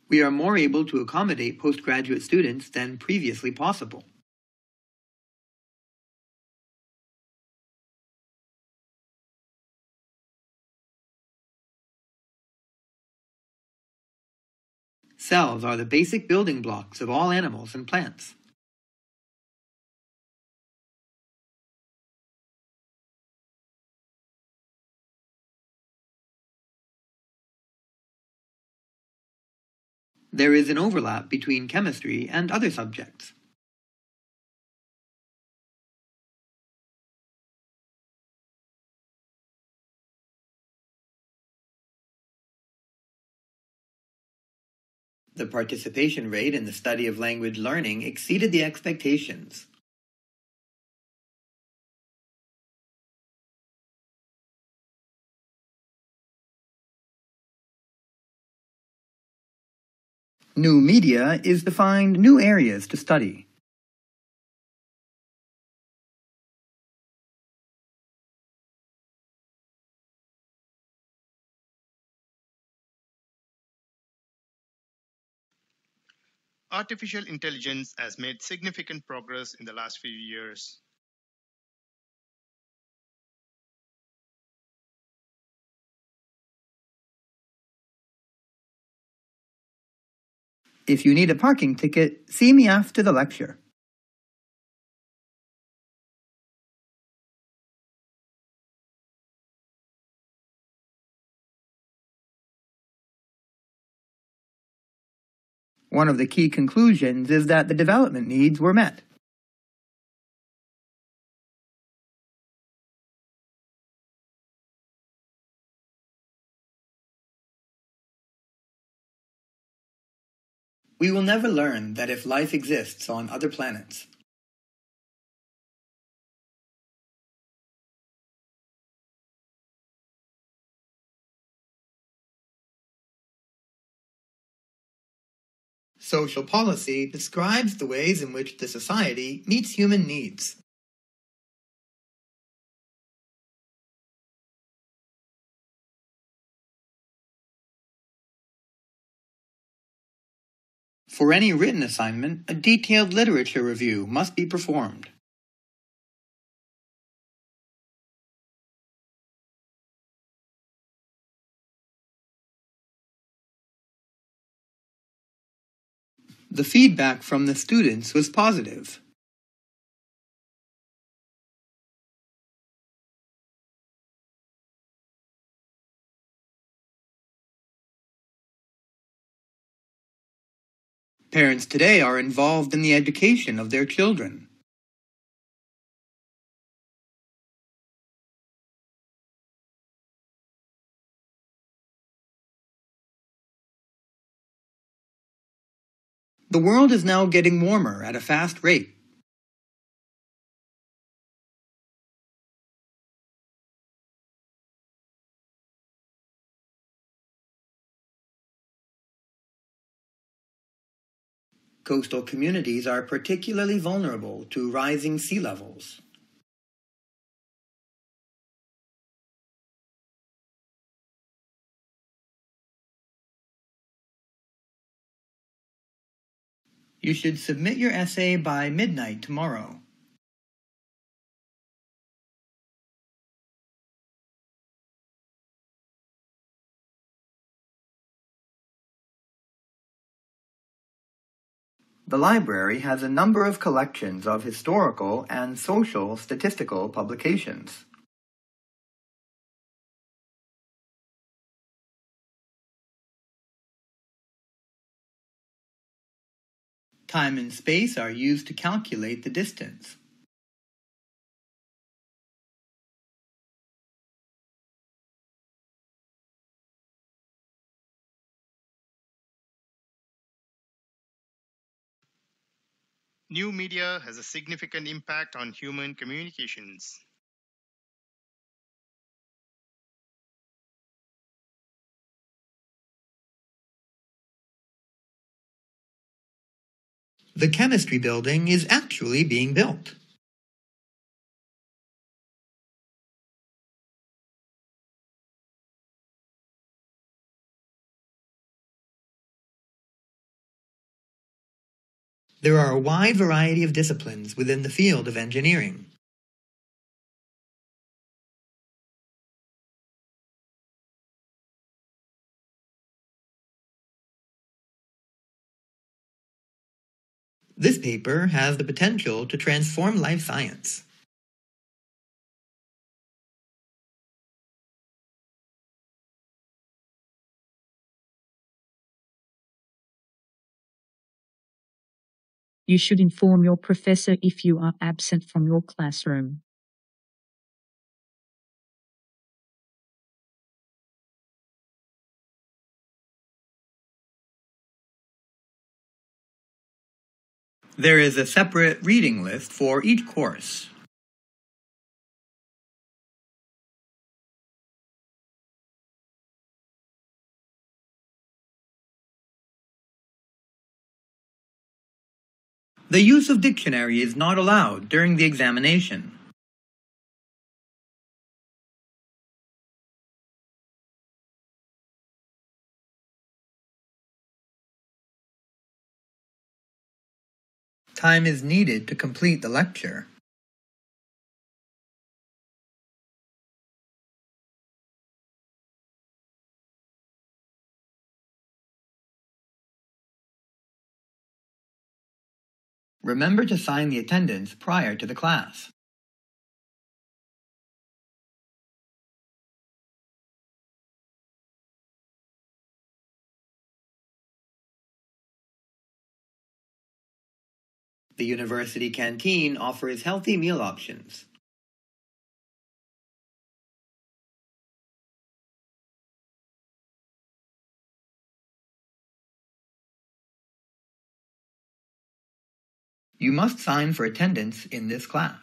We are more able to accommodate postgraduate students than previously possible. Cells are the basic building blocks of all animals and plants. There is an overlap between chemistry and other subjects. The participation rate in the study of language learning exceeded the expectations. New media is to find new areas to study. Artificial intelligence has made significant progress in the last few years. If you need a parking ticket, see me after the lecture. One of the key conclusions is that the development needs were met. We will never learn that if life exists on other planets. Social policy describes the ways in which the society meets human needs. For any written assignment, a detailed literature review must be performed. The feedback from the students was positive. Parents today are involved in the education of their children. The world is now getting warmer at a fast rate. Coastal communities are particularly vulnerable to rising sea levels. You should submit your essay by midnight tomorrow. The library has a number of collections of historical and social statistical publications. Time and space are used to calculate the distance. New media has a significant impact on human communications. The chemistry building is actually being built. There are a wide variety of disciplines within the field of engineering. This paper has the potential to transform life science. You should inform your professor if you are absent from your classroom. There is a separate reading list for each course. The use of dictionary is not allowed during the examination. Time is needed to complete the lecture. Remember to sign the attendance prior to the class. The university canteen offers healthy meal options. You must sign for attendance in this class.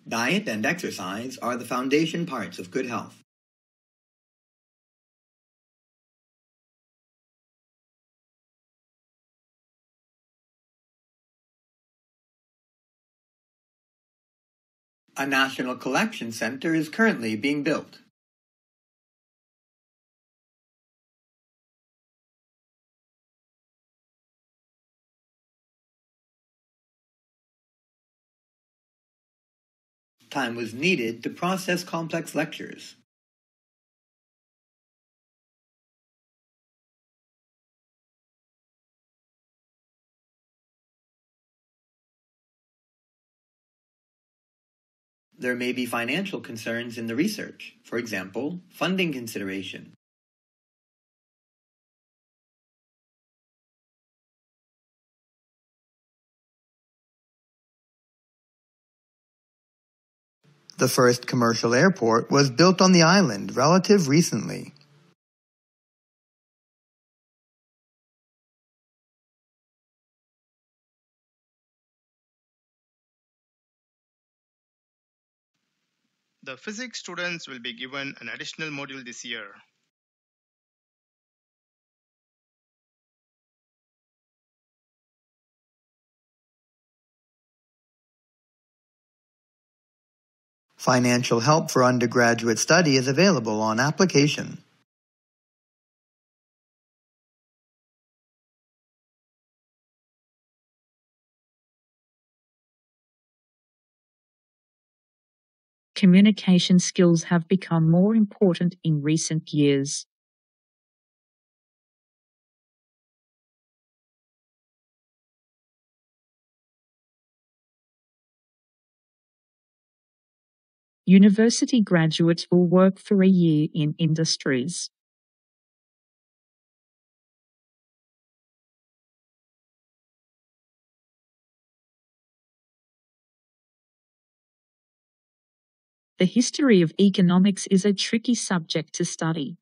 Diet and exercise are the foundation parts of good health. A national collection center is currently being built. Time was needed to process complex lectures. There may be financial concerns in the research, for example, funding consideration. The first commercial airport was built on the island relative recently. The physics students will be given an additional module this year. Financial help for undergraduate study is available on application. Communication skills have become more important in recent years. University graduates will work for a year in industries. The history of economics is a tricky subject to study.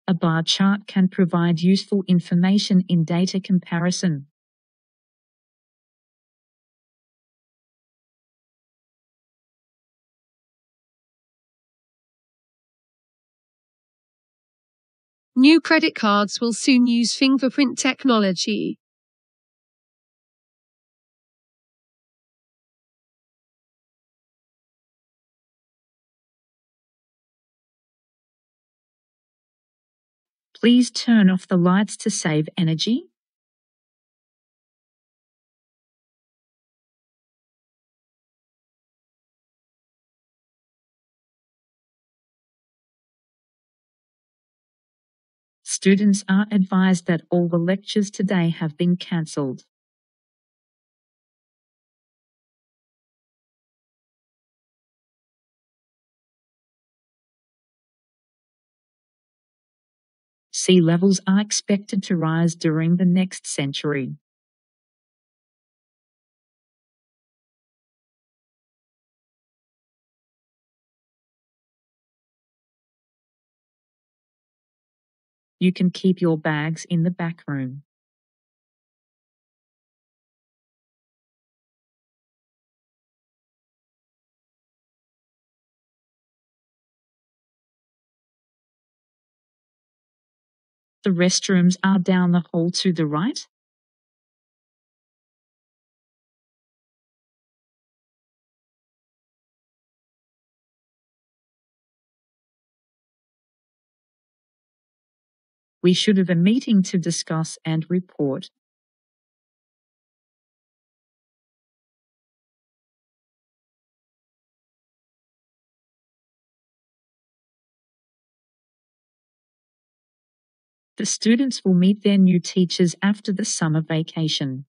A bar chart can provide useful information in data comparison. New credit cards will soon use fingerprint technology. Please turn off the lights to save energy. Students are advised that all the lectures today have been cancelled. Sea levels are expected to rise during the next century. You can keep your bags in the back room. The restrooms are down the hall to the right. We should have a meeting to discuss and report. The students will meet their new teachers after the summer vacation.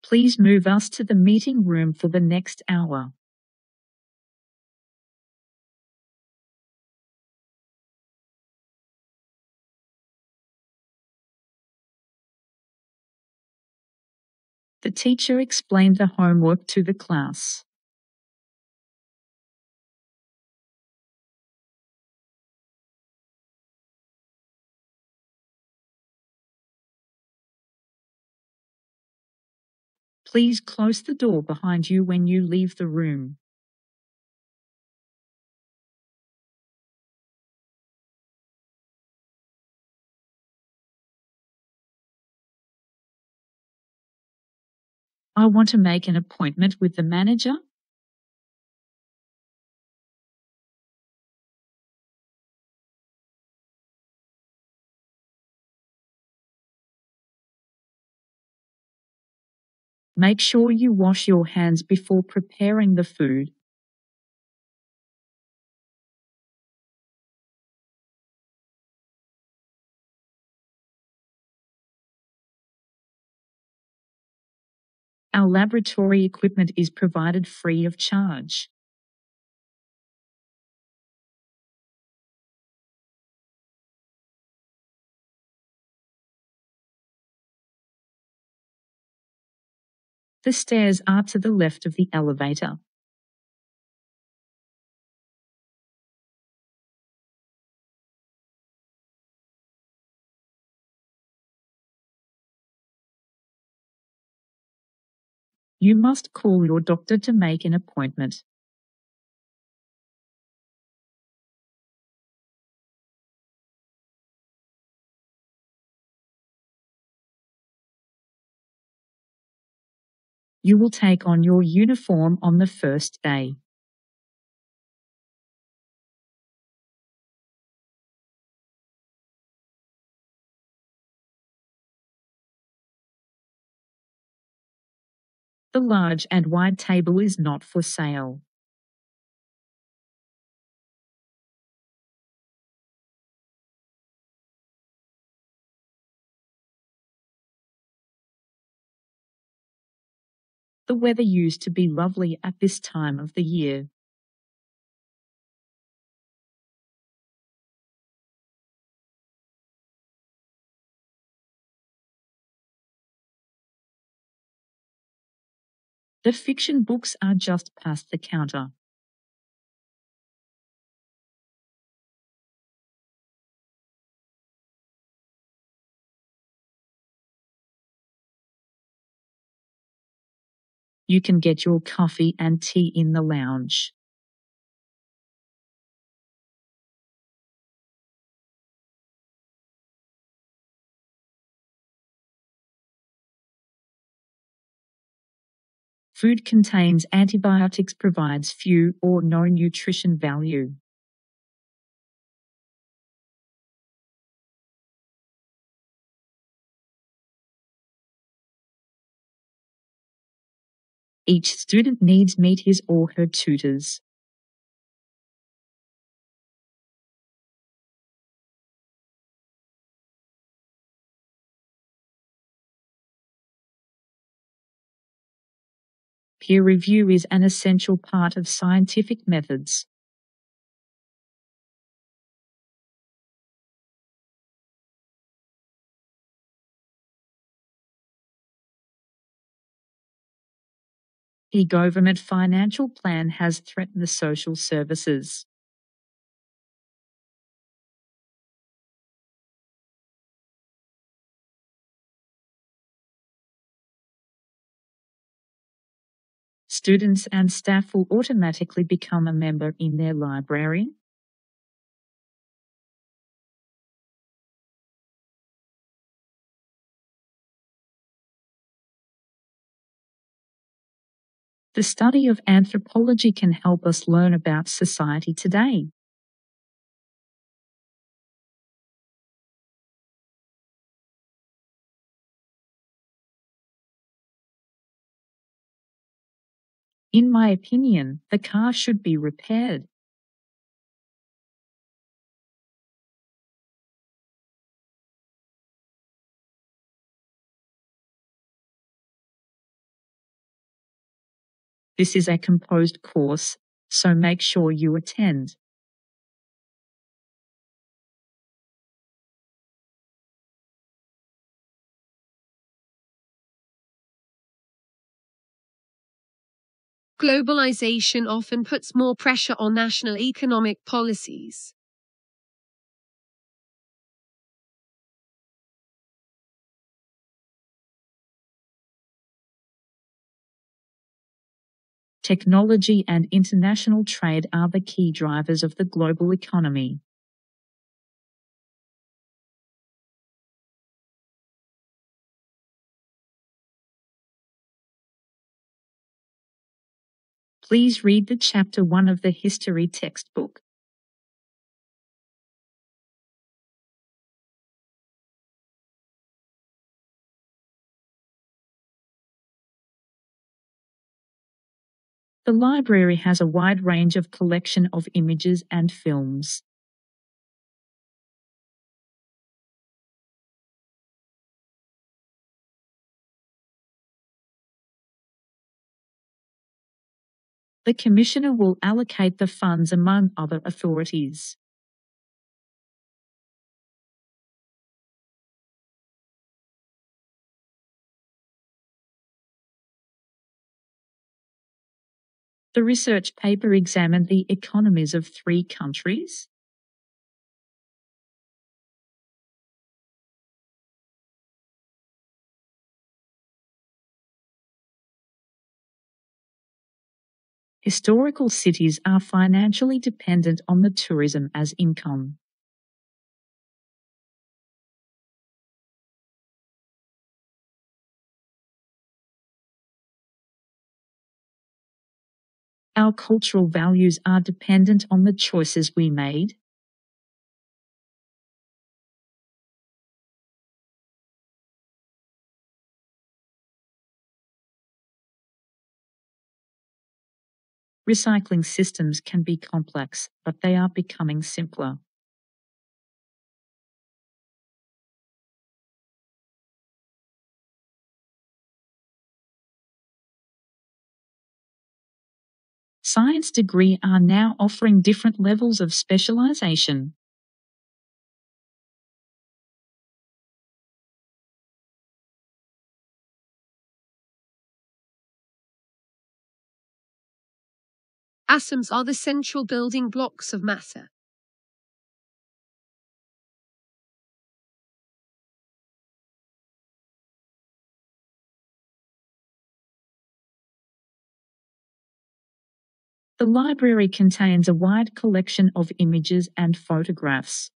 Please move us to the meeting room for the next hour. The teacher explained the homework to the class. Please close the door behind you when you leave the room. I want to make an appointment with the manager. Make sure you wash your hands before preparing the food. Our laboratory equipment is provided free of charge. The stairs are to the left of the elevator. You must call your doctor to make an appointment. You will take on your uniform on the first day. The large and wide table is not for sale. The weather used to be lovely at this time of the year. The fiction books are just past the counter. You can get your coffee and tea in the lounge. Food contains antibiotics, provides few or no nutrition value. Each student needs meet his or her tutors. Peer review is an essential part of scientific methods. The government financial plan has threatened the social services. Students and staff will automatically become a member in their library. The study of anthropology can help us learn about society today. In my opinion, the car should be repaired. This is a composed course, so make sure you attend. Globalization often puts more pressure on national economic policies. Technology and international trade are the key drivers of the global economy. Please read the Chapter 1 of the history textbook. The library has a wide range of collection of images and films. the Commissioner will allocate the funds among other authorities. The research paper examined the economies of 3 countries. Historical cities are financially dependent on the tourism as income. Our cultural values are dependent on the choices we made. Recycling systems can be complex, but they are becoming simpler. Science degrees are now offering different levels of specialization. Atoms are the central building blocks of matter. The library contains a wide collection of images and photographs.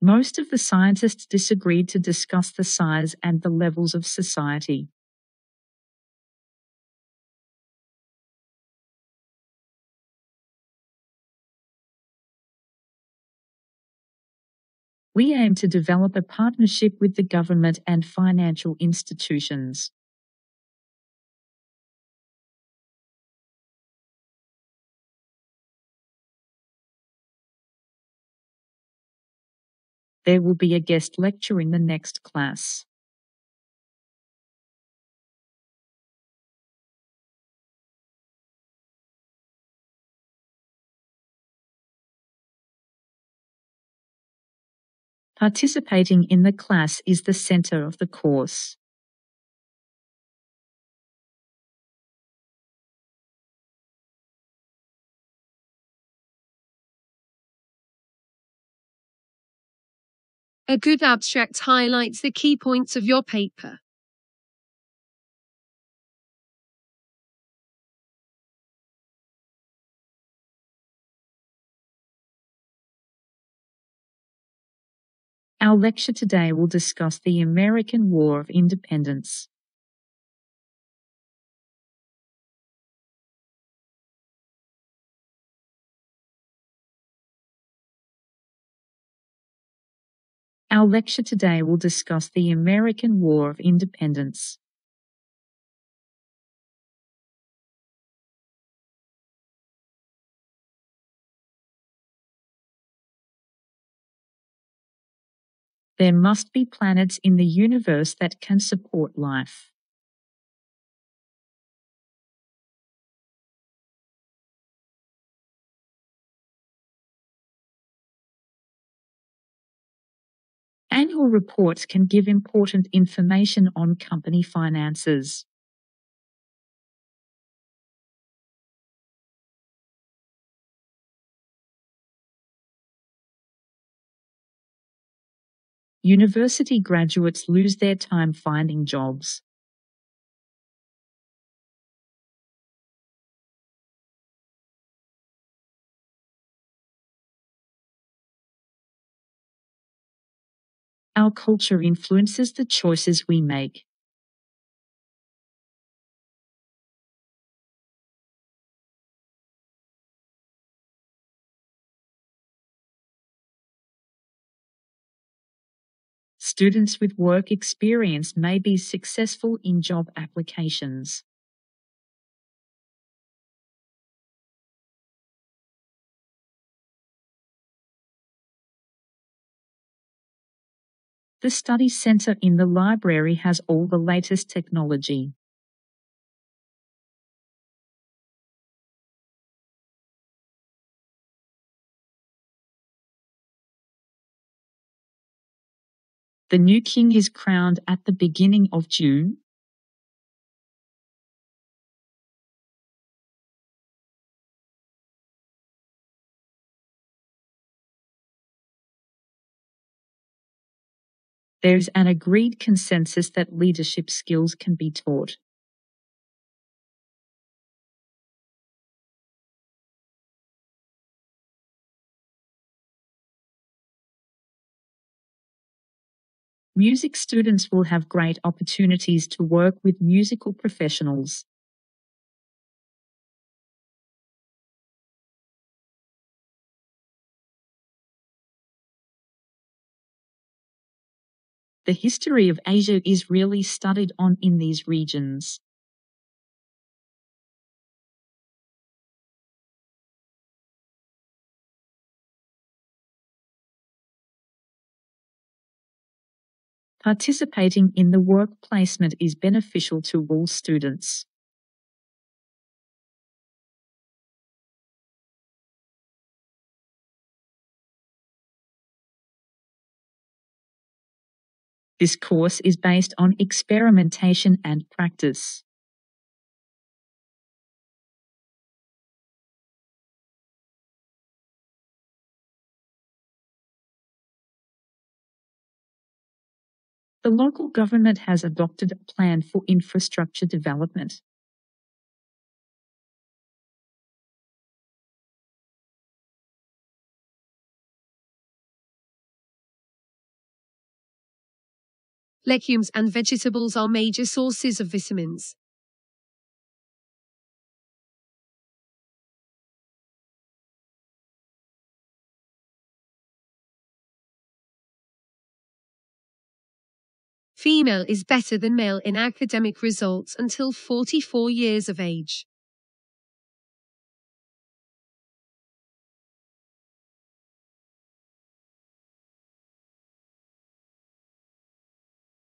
Most of the scientists disagreed to discuss the size and the levels of society. We aim to develop a partnership with the government and financial institutions. There will be a guest lecture in the next class. Participating in the class is the center of the course. A good abstract highlights the key points of your paper. Our lecture today will discuss the American War of Independence. Our lecture today will discuss the American War of Independence. There must be planets in the universe that can support life. Annual reports can give important information on company finances. University graduates lose their time finding jobs. Our culture influences the choices we make. Students with work experience may be successful in job applications. The study center in the library has all the latest technology. The new king is crowned at the beginning of June. There's an agreed consensus that leadership skills can be taught. Music students will have great opportunities to work with musical professionals. The history of Asia is really studied on in these regions. Participating in the work placement is beneficial to all students. This course is based on experimentation and practice. The local government has adopted a plan for infrastructure development. Legumes and vegetables are major sources of vitamins. Female is better than male in academic results until 44 years of age.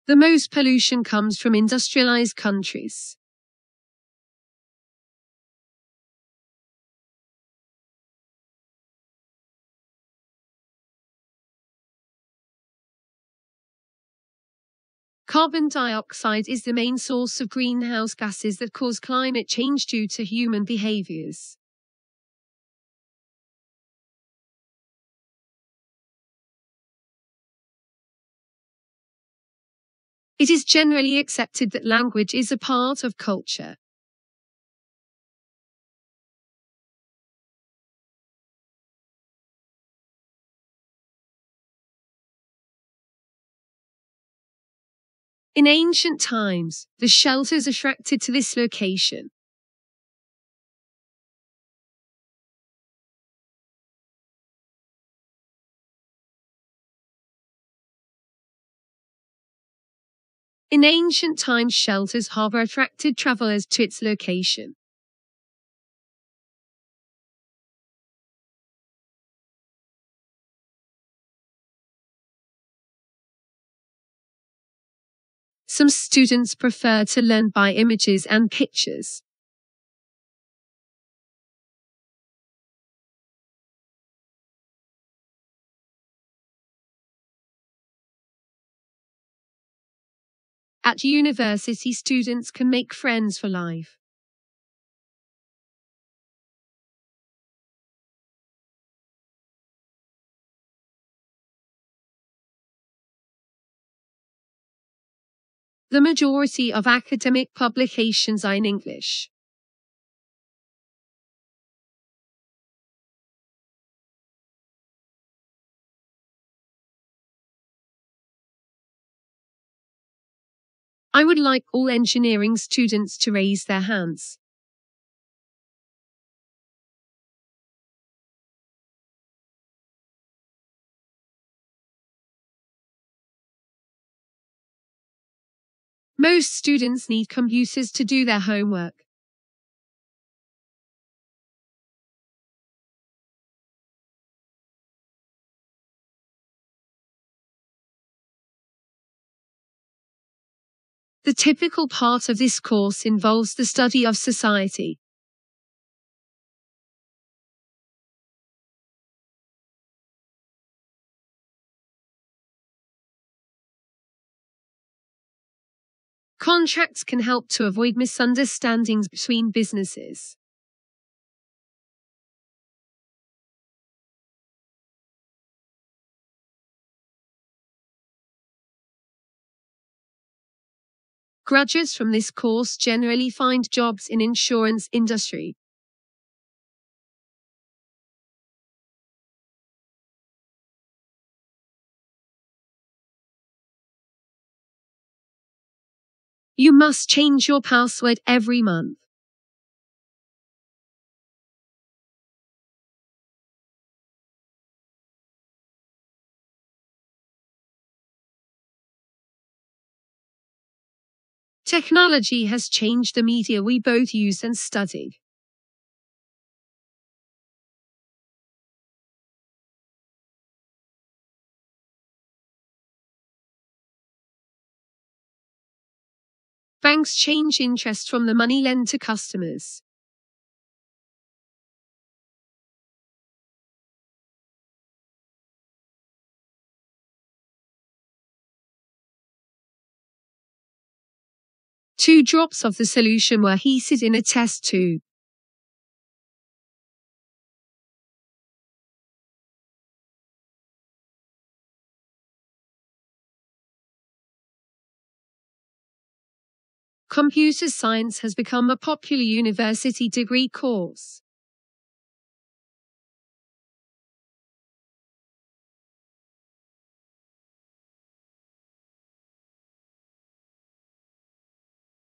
The most pollution comes from industrialized countries. Carbon dioxide is the main source of greenhouse gases that cause climate change due to human behaviors. It is generally accepted that language is a part of culture. In ancient times, the shelters attracted to this location. In ancient times, shelters harbor attracted travelers to its location. Some students prefer to learn by images and pictures. At university, students can make friends for life. The majority of academic publications are in English. I would like all engineering students to raise their hands. Most students need computers to do their homework. The typical part of this course involves the study of society. Contracts can help to avoid misunderstandings between businesses. Graduates from this course generally find jobs in insurance industry. You must change your password every month. Technology has changed the media we both use and study. Banks change interest from the money lent to customers. Two drops of the solution were heated in a test tube. Computer science has become a popular university degree course.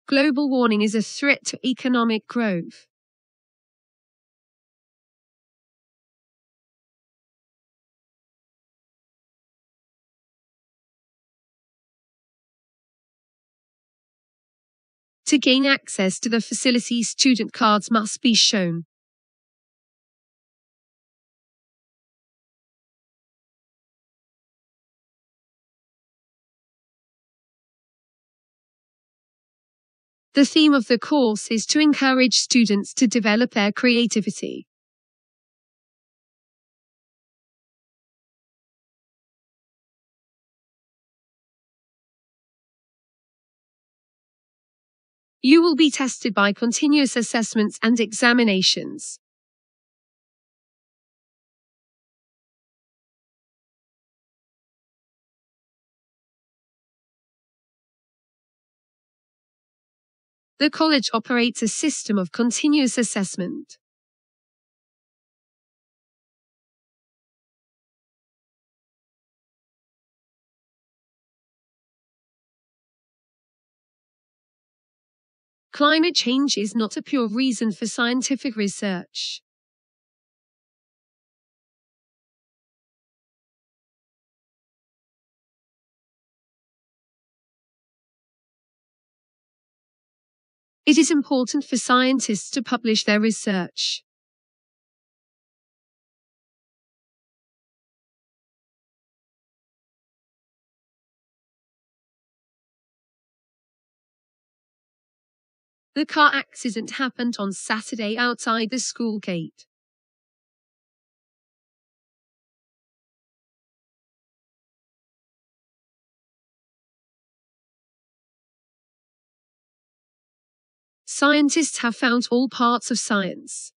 Global warming is a threat to economic growth. To gain access to the facility, student cards must be shown. The theme of the course is to encourage students to develop their creativity. You will be tested by continuous assessments and examinations. The college operates a system of continuous assessment. Climate change is not a pure reason for scientific research. It is important for scientists to publish their research. The car accident happened on Saturday outside the school gate. Scientists have found all parts of science.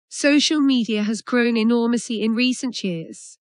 Social media has grown enormously in recent years.